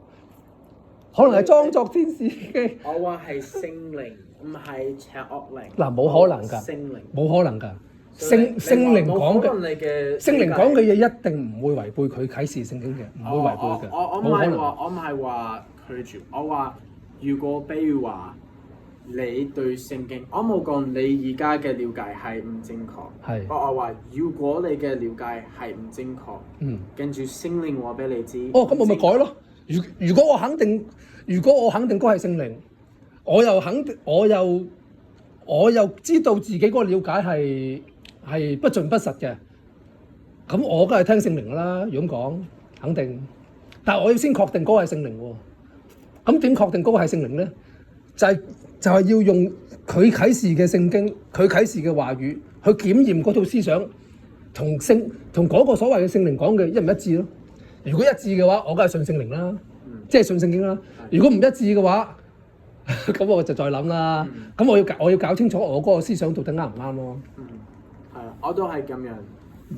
可能係裝作天使嘅。我話係聖靈，唔係邪惡靈。嗱，冇可能㗎，聖靈冇可能㗎。聖靈講嘅嘢一定唔會違背佢啟示聖經嘅，唔會違背嘅。我唔係話拒絕，我話如果比如話你對聖經，我冇講你而家嘅了解係唔正確。係。我話如果你嘅了解係唔正確，跟住聖靈話俾你知。哦，咁我咪改咯。如果我肯定嗰係聖靈，我又知道自己嗰個了解係不盡不實嘅，咁我梗係聽聖靈啦。如果講肯定，但係我要先確定嗰個係聖靈喎。咁點確定嗰個係聖靈咧？就係要用佢啟示嘅聖經，佢啟示嘅話語去檢驗嗰套思想同嗰個所謂嘅聖靈講嘅一唔一致咯。如果一致嘅話，我梗係信聖靈啦，即係信聖經啦。如果唔一致嘅話，咁我就再諗啦。咁我要搞清楚我嗰個思想到底啱唔啱咯。係啊，我都係咁樣，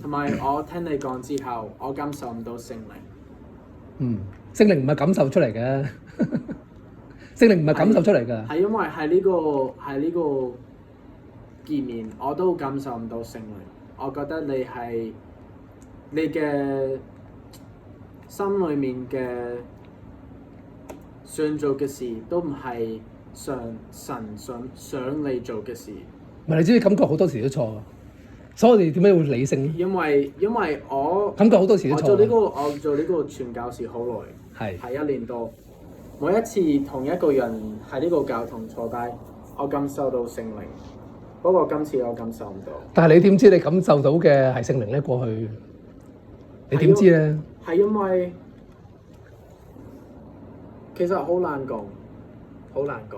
同埋我聽你講之後，我感受唔到聖靈。聖靈唔係感受出嚟嘅，聖靈唔係感受出嚟嘅。係因為係呢個見面，我都感受唔到聖靈。我覺得你嘅心裏面嘅想做嘅事，都唔係神想你做嘅事。唔係，你知唔知感覺好多時都錯？所以我哋點解會理性？因為我感覺好多時都錯。我做呢個傳教士好耐，係1年多。每一次同一個人喺呢個教堂坐低，我感受到聖靈。不過今次我感受唔到。但係你點知你感受到嘅係聖靈咧？過去你點知咧？係因為其實好難講，好難講。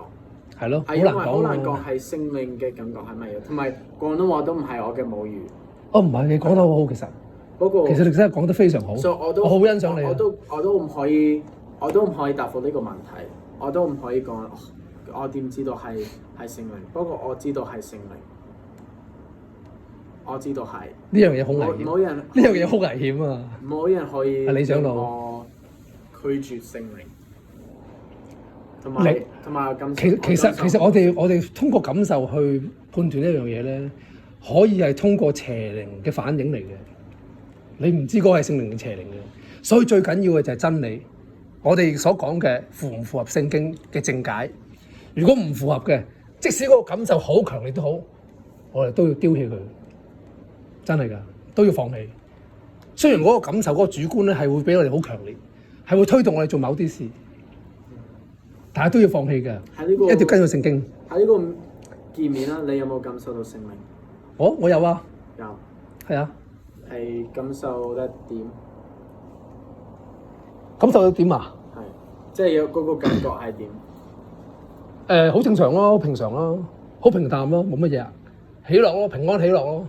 係咯，係因為好難講係聖靈嘅感覺係乜嘢，同埋廣東話都唔係我嘅母語。哦，唔係，你講得好好，其實。不過其實你真係講得非常好。我好欣賞你。我都唔可以答覆呢個問題，我都唔可以講。我點知道係聖靈？不過我知道係聖靈，我知道係。呢樣嘢好危險。冇人。呢樣嘢好危險啊！冇人可以令我拒絕聖靈。同埋其實我哋通過感受去判斷一樣嘢咧，可以係通過邪靈嘅反應嚟嘅。你唔知嗰個係聖靈定邪靈嘅，所以最緊要嘅就係真理。我哋所講嘅符唔符合聖經嘅正解？如果唔符合嘅，即使嗰個感受好強烈都好，我哋都要丟棄佢。真係㗎，都要放棄。雖然嗰個感受嗰個主觀咧係會俾我哋好強烈，係會推動我哋做某啲事。但係都要放棄嘅，一定要跟住聖經。喺呢個見面啦，你有冇感受到聖靈？我有啊。有。係啊。係感受得點？感受到點啊？係，即係有嗰個感覺係點？好正常咯，好平常咯，好平淡咯，冇乜嘢啊，喜樂咯，平安喜樂咯。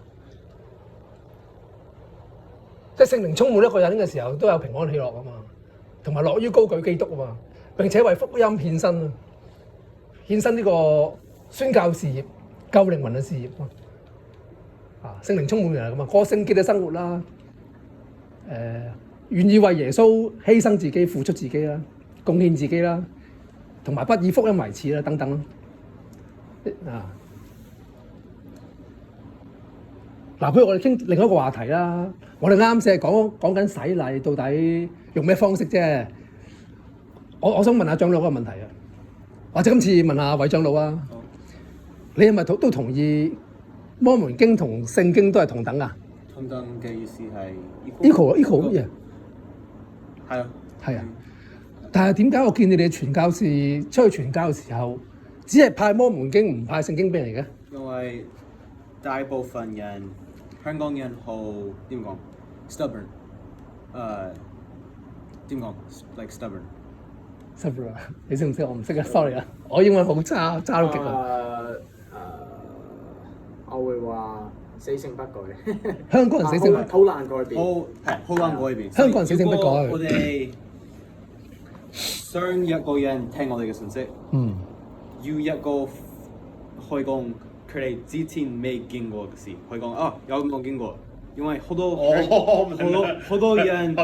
即係聖靈充滿一個人嘅時候，都有平安喜樂啊嘛，同埋樂於高舉基督啊嘛。並且為福音獻身啊！獻身呢個宣教事業、救靈魂嘅事業啊！聖靈充滿人咁啊，過聖潔嘅生活啦，願意為耶穌犧牲自己、付出自己啦、貢獻自己啦，同埋不以福音為恥啦，等等啊！嗱，不如我哋傾另一個話題啦。我哋啱先係講緊洗禮，到底用咩方式啫？我想問下長老一個問題啊，或者今次問下韋長老啊，你係咪都同意摩門經同聖經都係同等啊？同等嘅意思係 equal 乜嘢？係啊，係啊。但係點解我見你哋傳教士出去傳教嘅時候，只係派摩門經唔派聖經俾你嘅？因為大部分人香港人好點講 stubborn， 點講 like stubborn。你識唔識？我唔識啊 ，sorry 啊，我英文好差到極啊。我會話死性不改。香港人死性好難改變。好難改變。香港人死性不改。我哋想一個人聽我哋嘅信息，要一個開講佢哋之前未經過嘅事，佢講啊有冇經過？因為好多人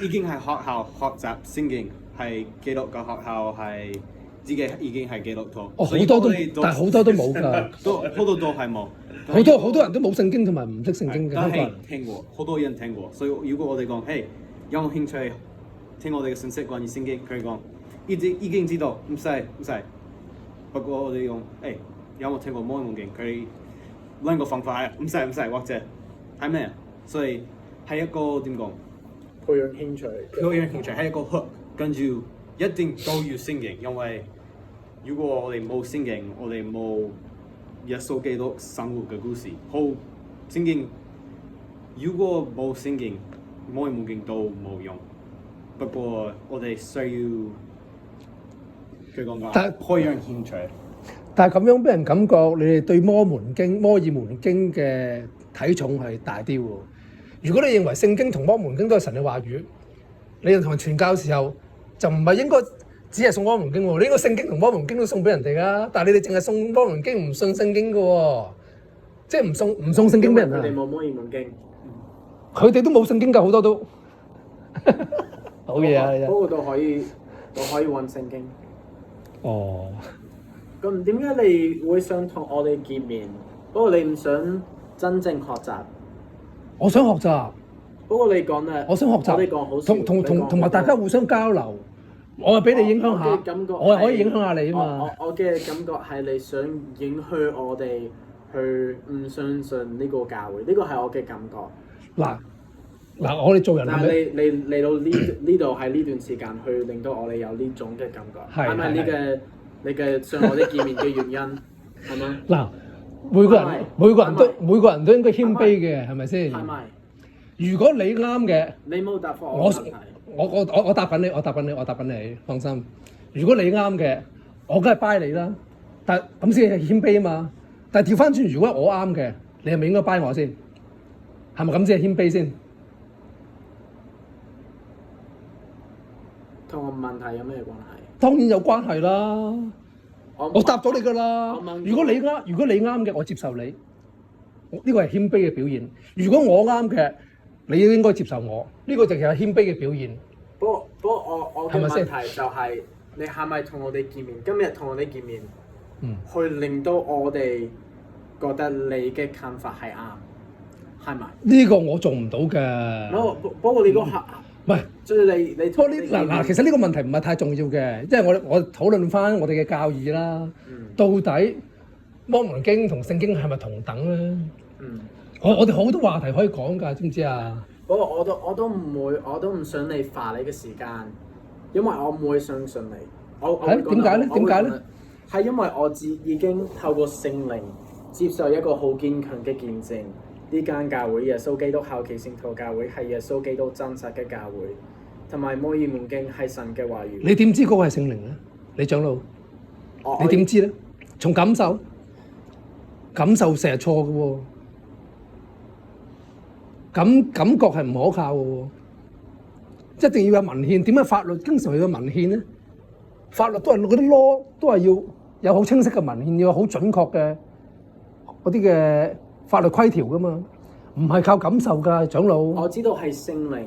已經係學校學習聖經，係基督教學校係自己已經係基督徒。好多都，但係好多都冇㗎。好多都係冇。好多人都冇聖經同埋唔識聖經嘅。但係聽過，好多人聽過。所以如果我哋講，嘿，有冇興趣聽我哋嘅信息關於聖經？佢講已經知道，唔使。不過我哋講，有冇聽過摩門經？佢兩個方法係唔使，或者係咩？所以係一個點講？培養興趣係一個 hook， 跟住一定都要聖經，因為如果我哋冇聖經，我哋冇耶穌基督生活嘅故事。好，聖經如果冇聖經，摩門經都冇用。不過我哋需要佢講嘅培養興趣。但係咁樣俾人感覺，你哋對摩爾門經嘅體重係大啲喎。如果你認為聖經同摩爾門經都係神嘅話語，你哋同人傳教嘅時候就唔係應該只係送摩爾門經喎，你應該聖經同摩爾門經都送俾人哋㗎。但係你哋淨係送摩爾門經，唔信聖經嘅喎，即係唔送聖經俾人啊。佢哋冇摩爾門經，佢哋都冇聖經㗎，好多都好嘢啊！不過都可以揾聖經。哦。咁點解你會想同我哋見面？不過你唔想真正學習。我想學習。不過你講咧，我想學習。我哋講好少。同埋大家互相交流，我係俾你影響下，我係可以影響下你啊嘛。我嘅感覺係你想影響我哋去唔相信呢個教會，呢個係我嘅感覺。嗱，我哋做人係咪？但係你嚟到呢度喺呢段時間去令到我哋有呢種嘅感覺，係咪你嘅想我哋見面嘅原因係咪？嗱，每個人都應該謙卑嘅，係咪先？係咪？如果你啱嘅，你冇答覆我問題。我答緊你，放心。如果你啱嘅，我梗係 buy 你啦。但咁先係謙卑啊嘛。但係調翻轉，如果我啱嘅，你係咪應該 buy 我先？係咪咁先係謙卑先？同我問題有咩關係？當然有關係啦。我答咗你㗎啦。如果你啱嘅，我接受你。呢個係謙卑嘅表現。如果我啱嘅，你應該接受我。呢個就係謙卑嘅表現。不過我嘅問題就係你係咪同我哋見面？今日同我哋見面，去令到我哋覺得你嘅看法係啱，係咪？呢個我做唔到嘅。不過你個客。唔係，即係你嗱，其實呢個問題唔係太重要嘅，即係我討論翻我哋嘅教義啦。到底摩門經同聖經係咪同等咧？我哋好多話題可以講㗎，知唔知啊？不過我都唔想你花你嘅時間，因為我唔會相信你。點解咧？係因為我已經透過聖靈接受一個好堅強嘅見證。呢間教會耶穌基督後期聖徒教會係耶穌基督真實嘅教會，同埋摩爾門經係神嘅話語。你點知嗰個係聖靈咧？你長老，你點知咧？從感受成日錯嘅喎，感覺係唔可靠嘅喎，一定要有文獻。點解法律經常要有文獻咧？法律都係嗰啲 law 都係要有好清晰嘅文獻，要有好準確嘅嗰啲嘅法律規條噶嘛，唔係靠感受㗎，長老。我知道係聖靈。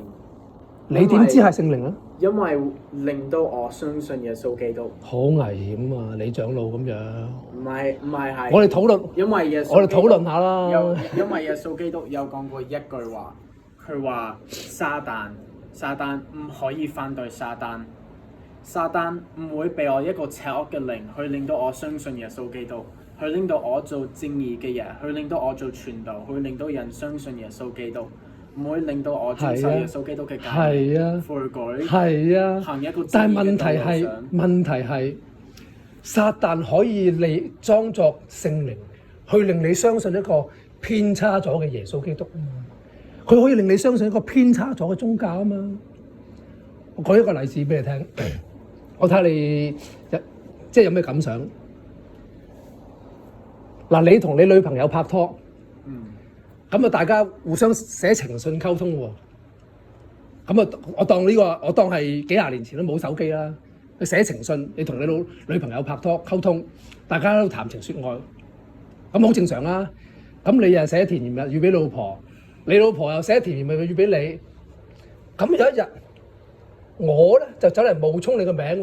你點知係聖靈啊？因為令到我相信耶穌基督。好危險啊！你長老咁樣。唔係係。我哋討論。因為耶穌。我哋討論下啦。因為耶穌基督有講過一句話，佢話撒旦唔可以反對撒旦，撒旦唔會俾我一個邪惡嘅靈去令到我相信耶穌基督。去令到我做正義嘅人，去令到我做傳道，去令到人相信耶穌基督，唔會令到我接受耶穌基督嘅教導、悔改、行一個正義嘅道路上。問題係撒旦可以你裝作聖靈，去令你相信一個偏差咗嘅耶穌基督啊嘛。佢可以令你相信一個偏差咗嘅宗教啊嘛。我舉一個例子俾你聽，我睇下你即係有咩感想。嗱，你同你女朋友拍拖，咁啊大家互相寫情信溝通喎，咁啊我當係幾廿年前都冇手機啦，佢寫情信，你同你女朋友拍拖溝通，大家都談情説愛，咁好正常啦。咁你又寫甜言蜜語俾老婆，你老婆又寫甜言蜜語俾你。咁有一日，我咧就走嚟冒充你個名喎，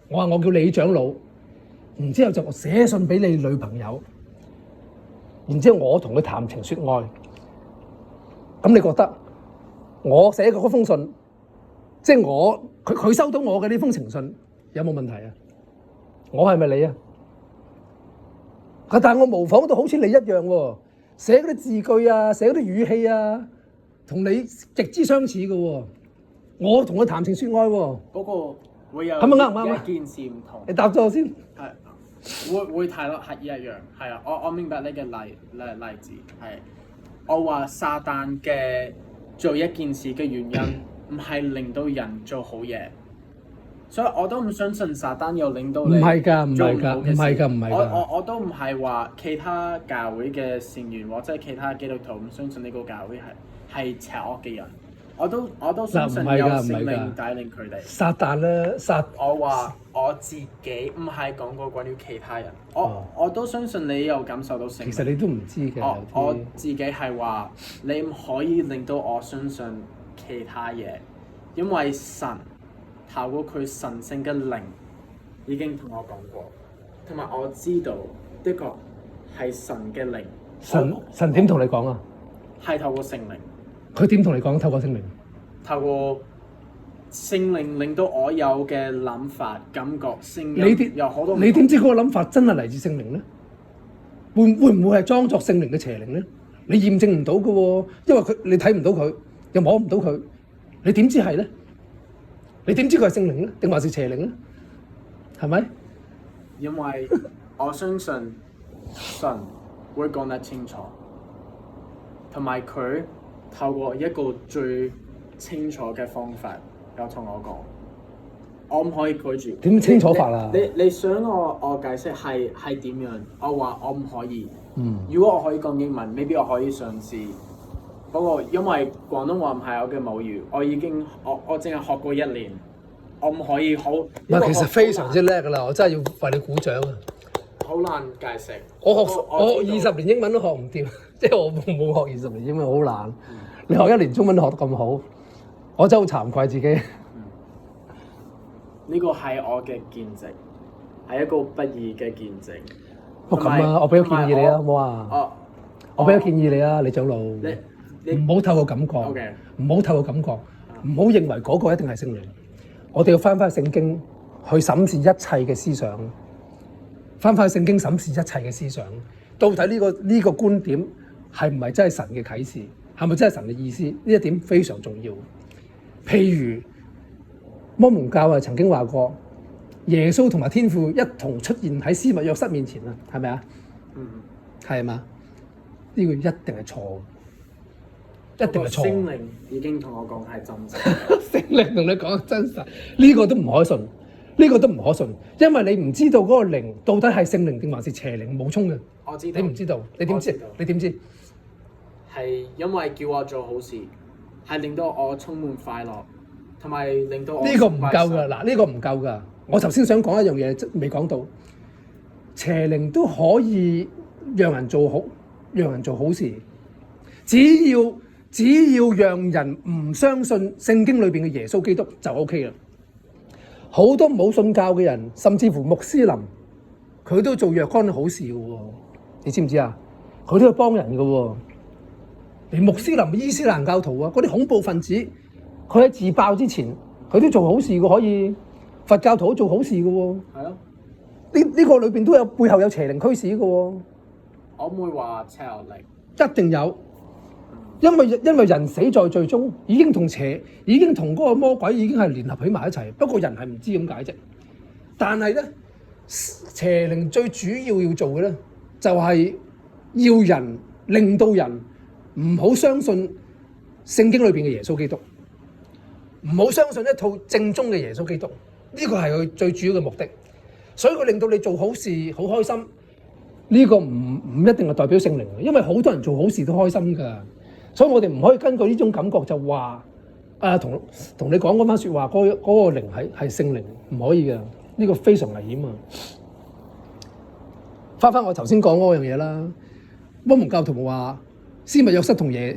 我話我叫李長老，然之後就寫信俾你女朋友，然之後我同佢談情説愛。咁你覺得我寫嘅嗰封信，即係佢收到我嘅呢封情信，有冇問題啊？我係咪你啊？但係我模仿到好似你一樣喎，寫嗰啲字句啊，寫嗰啲語氣啊，同你極之相似嘅喎。我同佢談情説愛喎。嗰個會有係咪啱唔啱啊？一件事唔同。你答咗我先。係會睇落係一樣。係啊，我明白你嘅例子係。我話撒旦嘅做一件事嘅原因唔係令到人做好嘢，所以我都唔相信撒旦又令到你做唔好嘅事。我都唔係話其他教會嘅成員或者其他基督徒唔相信呢個教會係邪惡嘅人。我都相信有聖靈帶領佢哋。撒旦咧，我話我自己唔係講過關於其他人，我都相信你有感受到聖靈。其實你都唔知嘅。我自己係話你唔可以令到我相信其他嘢，因為神透過佢神聖嘅靈已經同我講過，同埋我知道的確係神嘅靈。神點同你講啊？係透過聖靈。佢點同你講？透過聖靈，透過聖靈令到我有嘅諗法、感覺、聲音有好多。你點知嗰個諗法真係嚟自聖靈咧？會唔會係裝作聖靈嘅邪靈咧？你驗證唔到嘅喎，因為你睇唔到佢，又摸唔到佢，你點知係咧？你點知佢係聖靈咧，定還是邪靈咧？係咪？因為我相信神會講得清楚，同埋佢透過一個最清楚嘅方法，有同我講，我唔可以拒絕。點清楚法啊？你想我解釋係點樣？我話我唔可以。如果我可以講英文，maybe我可以嘗試。不過因為廣東話唔係我嘅母語，我淨係學過1年，我唔可以好。其實非常之叻㗎啦！我真係要為你鼓掌啊！好難解釋。我20年英文都學唔掂，即係我冇學20年英文，好難。你學1年中文學得咁好，我真係好慚愧自己。呢個係我嘅見證，係一個不義嘅見證。咁啊，我俾個建議你啊，好唔好啊？我俾個建議你啊，李長老，你唔好透過感覺，唔好透過感覺，唔好認為嗰個一定係聖靈。我哋要翻聖經去審視一切嘅思想，翻聖經審視一切嘅思想，到底呢個觀點係唔係真係神嘅啟示，係咪真係神嘅意思？呢一點非常重要。譬如摩門教曾經話過，耶穌同埋天父一同出現喺施密約瑟面前啊，係咪啊？係嘛？呢個一定係錯，一定係錯。聖靈已經同我講係真實。聖靈同你講真實，呢個都唔可信，呢個都唔可信，因為你唔知道嗰個靈到底係聖靈定還是邪靈冒充嘅。我知道，你唔知道，你點知？你點知？係因為叫我做好事，係令到我充滿快樂，同埋令到我呢個唔夠㗎。嗱，呢個唔夠㗎。我頭先想講一樣嘢未講到，邪靈都可以讓人做好事，只要讓人唔相信聖經裏邊嘅耶穌基督就 OK 啦。好多冇信教嘅人，甚至乎穆斯林，佢都做若干好事嘅喎。你知唔知啊？佢都係幫人嘅喎。連穆斯林、伊斯蘭教徒啊，嗰啲恐怖分子，佢喺自爆之前，佢都做好事嘅，可以。佛教徒都做好事嘅喎。係咯。呢個裏邊都有背後有邪靈驅使嘅喎。我唔會話邪靈。一定有，因為人死在罪中，已經同嗰個魔鬼已經係聯合起埋一齊。不過人係唔知點解啫。但係咧，邪靈最主要做嘅咧，就係要人令到人唔好相信聖經裏邊嘅耶穌基督，唔好相信一套正宗嘅耶穌基督。呢個係佢最主要嘅目的，所以佢令到你做好事好開心。呢個唔一定係代表聖靈，因為好多人做好事都開心㗎。所以我哋唔可以根據呢種感覺就話同你講嗰番説話，嗰個靈係聖靈，唔可以㗎。呢個非常危險啊！翻我頭先講嗰樣嘢啦。摩門教徒話施密約瑟同耶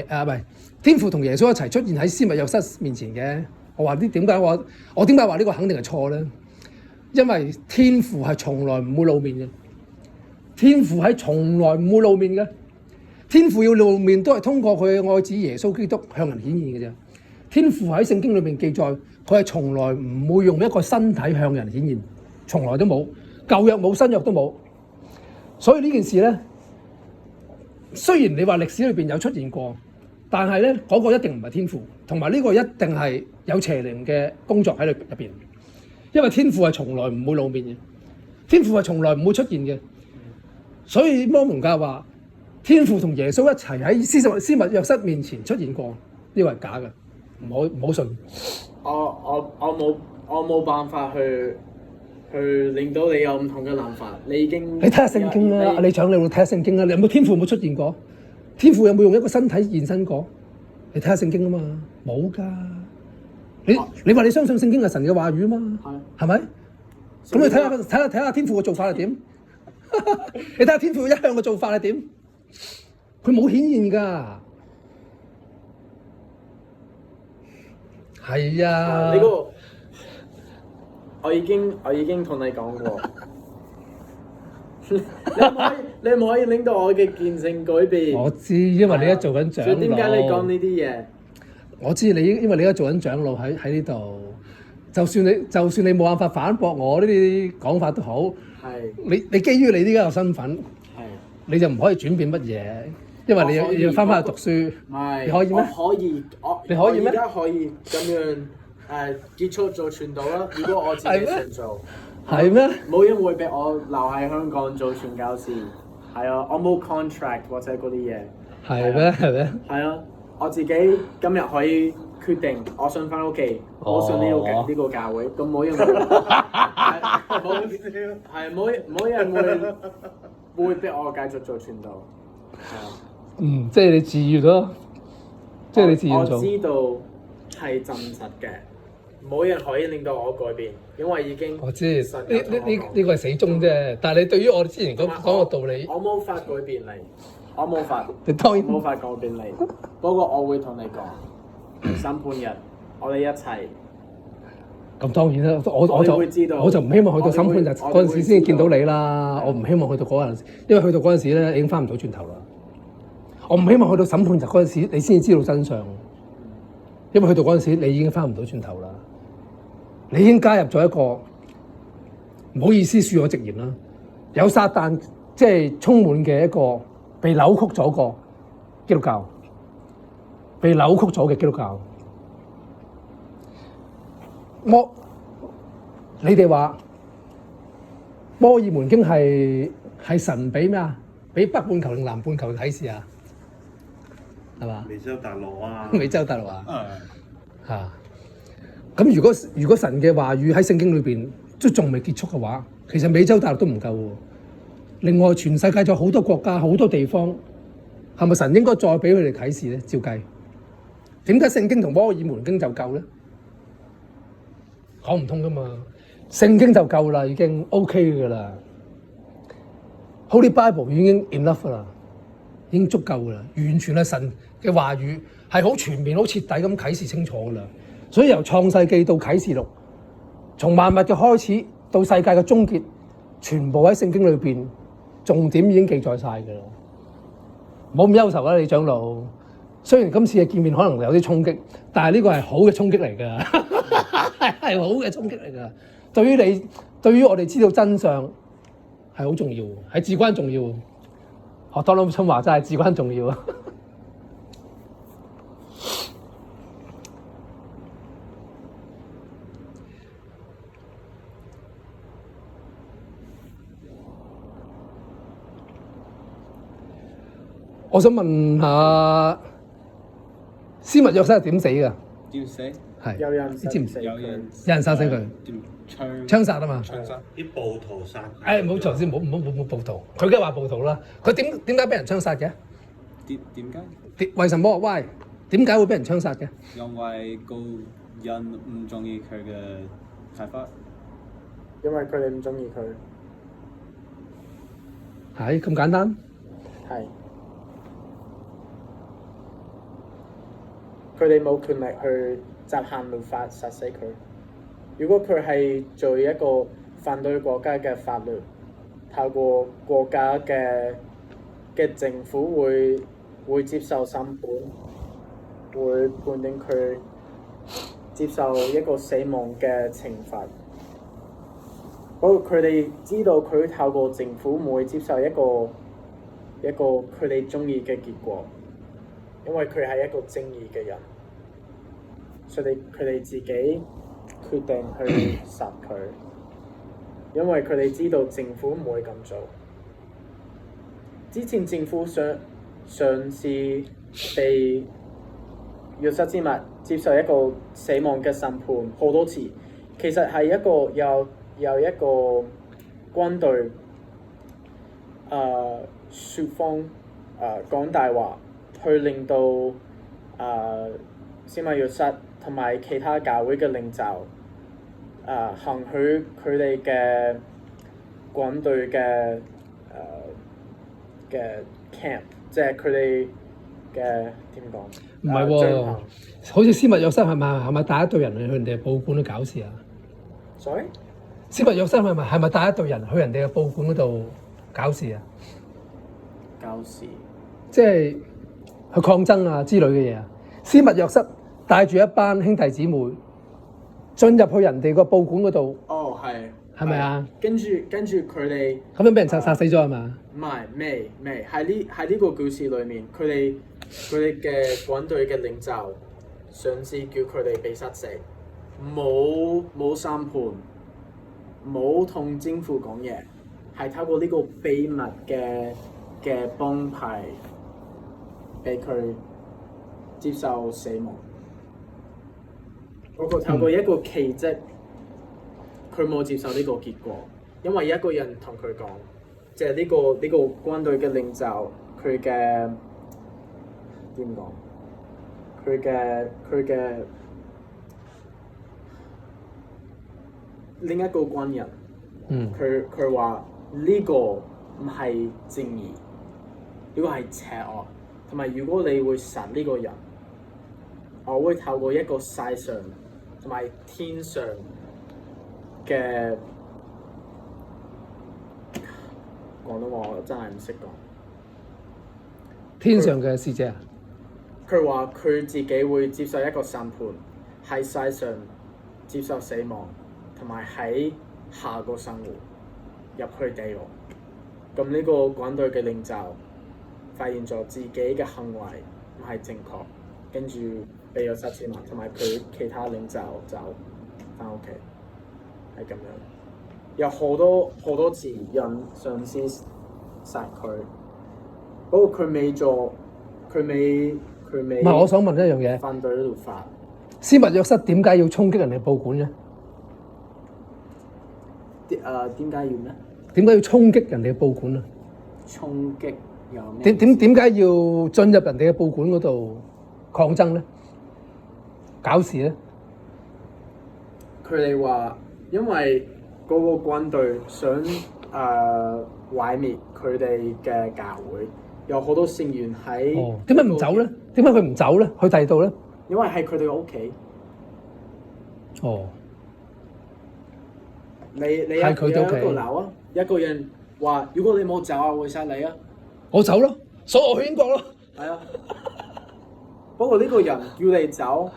啊，唔係天父同耶穌一齊出現喺施密約瑟面前嘅。我話啲點解我點解話呢個肯定係錯咧？因為天父係從來唔會露面嘅，天父係從來唔會露面嘅。天父要露面都係通過佢嘅愛子耶穌基督向人顯現嘅啫。天父喺聖經裏面記載，佢係從來唔會用一個身體向人顯現，從來都冇，舊約冇，新約都冇。所以呢件事咧，雖然你話歷史裏邊有出現過，但係咧嗰個一定唔係天父，同埋呢個一定係有邪靈嘅工作喺入邊。因為天父係從來唔會露面嘅，天父係從來唔會出現嘅。所以摩門教話天父同耶穌一齊喺施密約瑟面前出現過，呢個係假嘅，唔好信。我冇辦法去令到你有唔同嘅諗法。你睇下聖經啦，你長你會睇下聖經啦。你有冇天父有冇出現過？天父有冇用一個身體現身過？你睇下聖經啊嘛，冇㗎。你話你相信聖經係神嘅話語啊嘛，係咪？咁你睇下天父嘅做法係點？你睇下天父一向嘅做法係點？佢冇顯現㗎。係啊。呢個我已經同你講過。你唔可以令到我嘅見證改變。我知，因為你而家做緊長老。所以點解你講呢啲嘢？我知你，因為你而家做緊長老喺呢度，就算你冇辦法反駁我呢啲講法都好，你基於你呢個身份，你就唔可以轉變乜嘢，因為你要翻去讀書。你可以咩？你可以咩？而家可以咁樣結束做傳道啦。如果我自己想做，係咩？冇人會逼我留喺香港做傳教士。係啊，我冇 contract 或者嗰啲嘢。係咩？係咩？係啊。我自己今日可以決定，我想翻屋企，我想呢個教會，咁冇人會逼我繼續做傳道。即係你自願咯，即係你自願做。我知道係真實嘅，冇人可以令到我改變，因為已經我知呢個係死忠啫。但係你對於我之前講個道理，我冇法改變你。我冇法，你當然冇法改變你。不過我會同你講，審判日我哋一齊。咁當然啦，我就唔希望去到審判日嗰陣時先見到你啦。我唔希望去到嗰陣時，因為去到嗰陣時咧已經翻唔到轉頭啦。我唔希望去到審判日嗰陣時你先知道真相，因為去到嗰陣時你已經翻唔到轉頭啦。你已經加入咗一個唔好意思恕我直言啦，有撒旦即係充滿嘅一個。被扭曲咗個基督教，被扭曲咗嘅基督教。你哋話摩爾門經係神俾咩啊？俾北半球定南半球嘅啟示啊？係嘛？美洲大陸啊！美洲大陸啊！嚇！咁如果神嘅話語喺聖經裏邊都仲未結束嘅話，其實美洲大陸都唔夠喎。另外，全世界仲有好多國家、好多地方，係咪神應該再俾佢哋啟示咧？照計，點解聖經同摩爾門經就夠咧？講唔通噶嘛！聖經就夠啦，已經 OK 噶啦。Holy Bible 已經 enough 啦，已經足夠噶啦，完全係神嘅話語，係好全面、好徹底咁啟示清楚噶啦。所以由創世記到啟示錄，從萬物嘅開始到世界嘅終結，全部喺聖經裏邊。重點已經記載晒㗎啦，冇咁憂愁啦，李長老。雖然今次嘅見面可能有啲衝擊，但係呢個係好嘅衝擊嚟㗎，係好嘅衝擊嚟㗎。對於我哋知道真相係好重要，係至關重要。學多老春話真係至關重要。我想問下施密約瑟係點死㗎？點死？係有人知唔知？有人殺死佢，槍殺啊嘛！啲暴徒殺佢。冇錯先，冇暴徒。佢梗係話暴徒啦。佢點解俾人槍殺嘅？點解？為什麼？Why？點解會俾人槍殺嘅？因為個人唔中意佢嘅睇法。因為佢哋唔中意佢。係咁簡單。係。佢哋冇權力去執行律法殺死佢。如果佢係做一個反對國家嘅法律，透過國家嘅政府會接受審判，會判定佢接受一個死亡嘅懲罰。不過佢哋知道佢透過政府唔會接受一個佢哋中意嘅結果，因為佢係一個正義嘅人，所以佢哋自己決定去殺佢，因為佢哋知道政府唔會咁做。之前政府嘗試被約瑟之脈接受一個死亡嘅審判好多次，其實係一個有一個軍隊説謊講大話，去令到司馬約瑟同埋其他教會嘅領袖行許佢哋嘅軍隊嘅camp， 即係佢哋嘅點講？唔係喎，好似司馬約瑟係咪帶一隊人去人哋嘅報館度搞事啊 ？Sorry？ 司馬約瑟係咪帶一隊人去人哋嘅報館嗰度搞事啊？搞事，即係去抗爭啊之類嘅嘢啊！司馬約瑟帶住一班兄弟姊妹進入去人哋個報館嗰度。哦，係咪啊？跟住佢哋咁樣俾人殺死咗係嘛？唔係，未喺呢個故事裏面，佢哋嘅軍隊嘅領袖嘗試叫佢哋被殺死，冇審判，冇同政府講嘢，係透過呢個秘密嘅幫派俾佢接受死亡。不過透過一個奇蹟，佢冇接受呢個結果，因為一個人同佢講，即係呢個軍隊嘅領袖，佢嘅點講？佢嘅另一個軍人，佢話呢個唔係正義，呢個係邪惡，同埋如果你會殺呢個人，我會透過一個世上同埋天上嘅廣東話我真係唔識講。天上嘅使者啊！佢話佢自己會接受一個審判，喺世上接受死亡，同埋喺下個生活入去地獄。咁呢個軍隊嘅領袖發現咗自己嘅行為唔係正確，跟住俾咗塞錢，同埋佢其他領袖就翻屋企。係咁樣，有好多次人嘗試殺佢，不過佢未做，佢未。唔係，我想問一樣嘢。反對呢條法。司馬約瑟點解要衝擊人哋報館嘅？點解要咩？點解要衝擊人哋嘅報館啊？衝擊有咩？點解要進入人哋嘅報館嗰度抗爭咧？搞事咧？佢哋話，因為嗰個軍隊想毀滅佢哋嘅教會，有好多成員喺。點解唔走咧？點解佢唔走咧？去第二度咧？因為係佢哋嘅屋企。哦。你有一個樓啊？一個人話：如果你冇走啊，我會殺你啊！我走咯，所以我去英國咯。係啊。不過呢個人叫你走，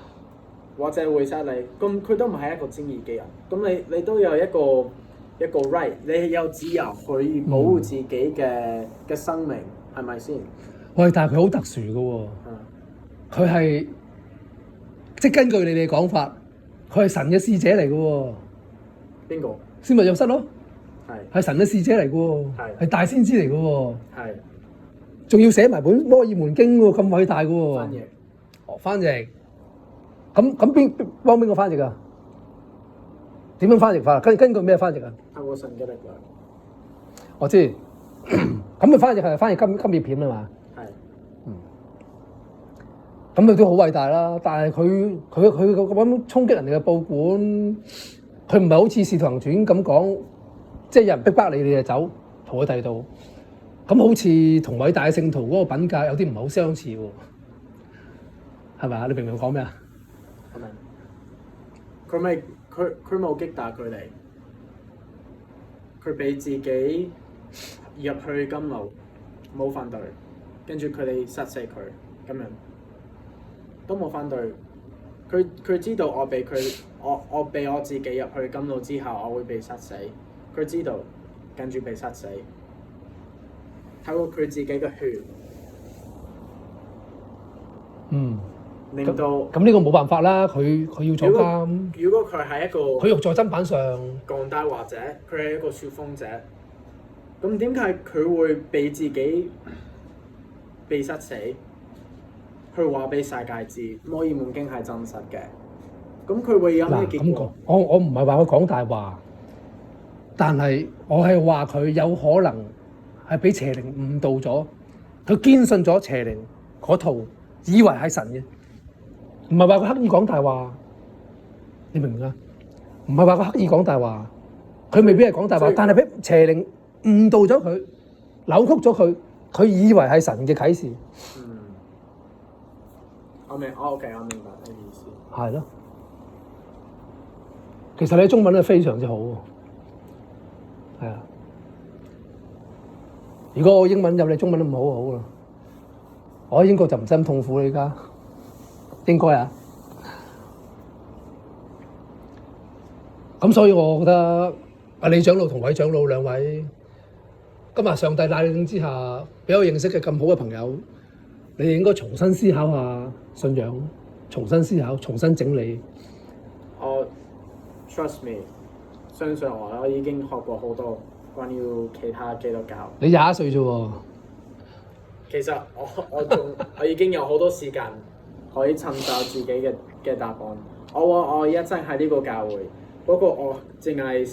或者會殺你，咁佢都唔係一個正義嘅人。咁你都有一個 right，你有自由去保護自己嘅生命，係咪先？喂，但係佢好特殊嘅喎。佢係即係根據你哋講法，佢係神嘅使者嚟嘅喎。邊個？司馬約瑟咯。係神嘅使者嚟嘅喎。係大先知嚟嘅喎。係。仲要寫埋本摩爾門經喎，咁偉大嘅喎。翻譯。翻譯。咁幫邊個翻譯啊？點樣翻譯法？根據咩翻譯啊？透過神嘅力量。我知。咁佢翻譯係翻譯金葉片啊嘛。係。咁佢都好偉大啦，但係佢咁衝擊人哋嘅報館，佢唔係好似《使徒行傳》咁講，即係有人逼你就走，逃去第二度。咁好似同偉大嘅聖徒嗰個品格有啲唔係好相似喎，係咪啊？你明唔明我講咩啊？係咪？佢冇擊打佢哋，佢俾自己入去監牢，冇反對，跟住佢哋殺死佢咁樣，都冇反對。佢知道我俾我自己入去監牢之後，我會被殺死。佢知道，跟住被殺死。透過佢自己嘅血，令到咁呢個冇辦法啦，佢要坐監。如果佢係一個佢肉在砧板上講大話者，佢係一個説謊者，咁點解佢會俾自己被殺死？去話俾世界知，摩爾門經係真實嘅。咁佢會有咩結果？我唔係話佢講大話，但係我係話佢有可能係俾邪靈誤導咗，佢堅信咗邪靈嗰套，以為係神嘅，唔係話佢刻意講大話，你明唔明啊？唔係話佢刻意講大話，佢未必係講大話，但係俾邪靈誤導咗佢，扭曲咗佢，佢以為係神嘅啟示。我明白你意思。係咯，其實你中文係非常之好喎，係啊。如果我英文有你中文都唔好好啦，我喺英國就唔使咁痛苦啦，而家應該啊。咁所以我覺得阿李長老同韋長老兩位，今日上帝帶領之下，俾我認識嘅咁好嘅朋友，你哋應該重新思考下信仰，重新思考，重新整理。我 trust me， 相信我已經學過好多關於其他基督教。你21歲啫喎。其實我已經有好多時間可以尋找自己嘅答案。我一直喺呢個教會，不過我淨係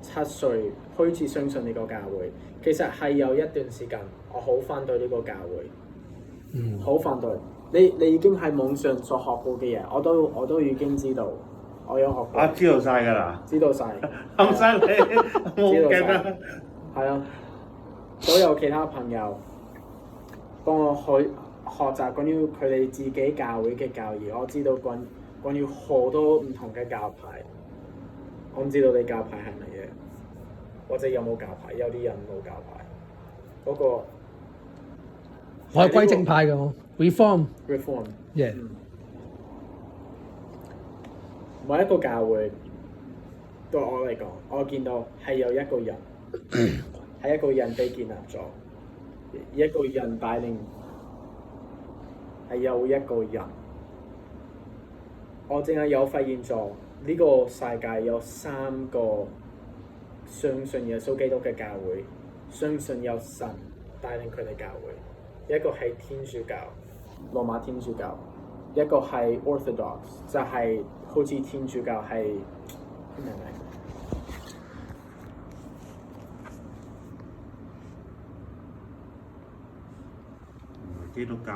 17歲開始相信呢個教會。其實係有一段時間，我好反對呢個教會。好反對！你已經喺網上所學過嘅嘢，我都已經知道，我有學過。知道晒㗎啦！知道晒。咁犀利，冇勁啊！係啊，所有其他朋友幫我去學習關於佢哋自己教會嘅教義，我知道關於好多唔同嘅教派。我唔知道你教派係乜嘢，或者有冇教派？有啲人冇教派。嗰個我係歸正派嘅我 ，reform， yeah。每一個教會對我嚟講，我見到係有一個人，係一個人被建立咗，一個人帶領，係有一個人。我淨係有發現咗呢個世界有3個相信耶穌基督嘅教會，相信有神帶領佢哋教會。一個係天主教，羅馬天主教；一個係 Orthodox， 就係好似天主教係咩名？基督教。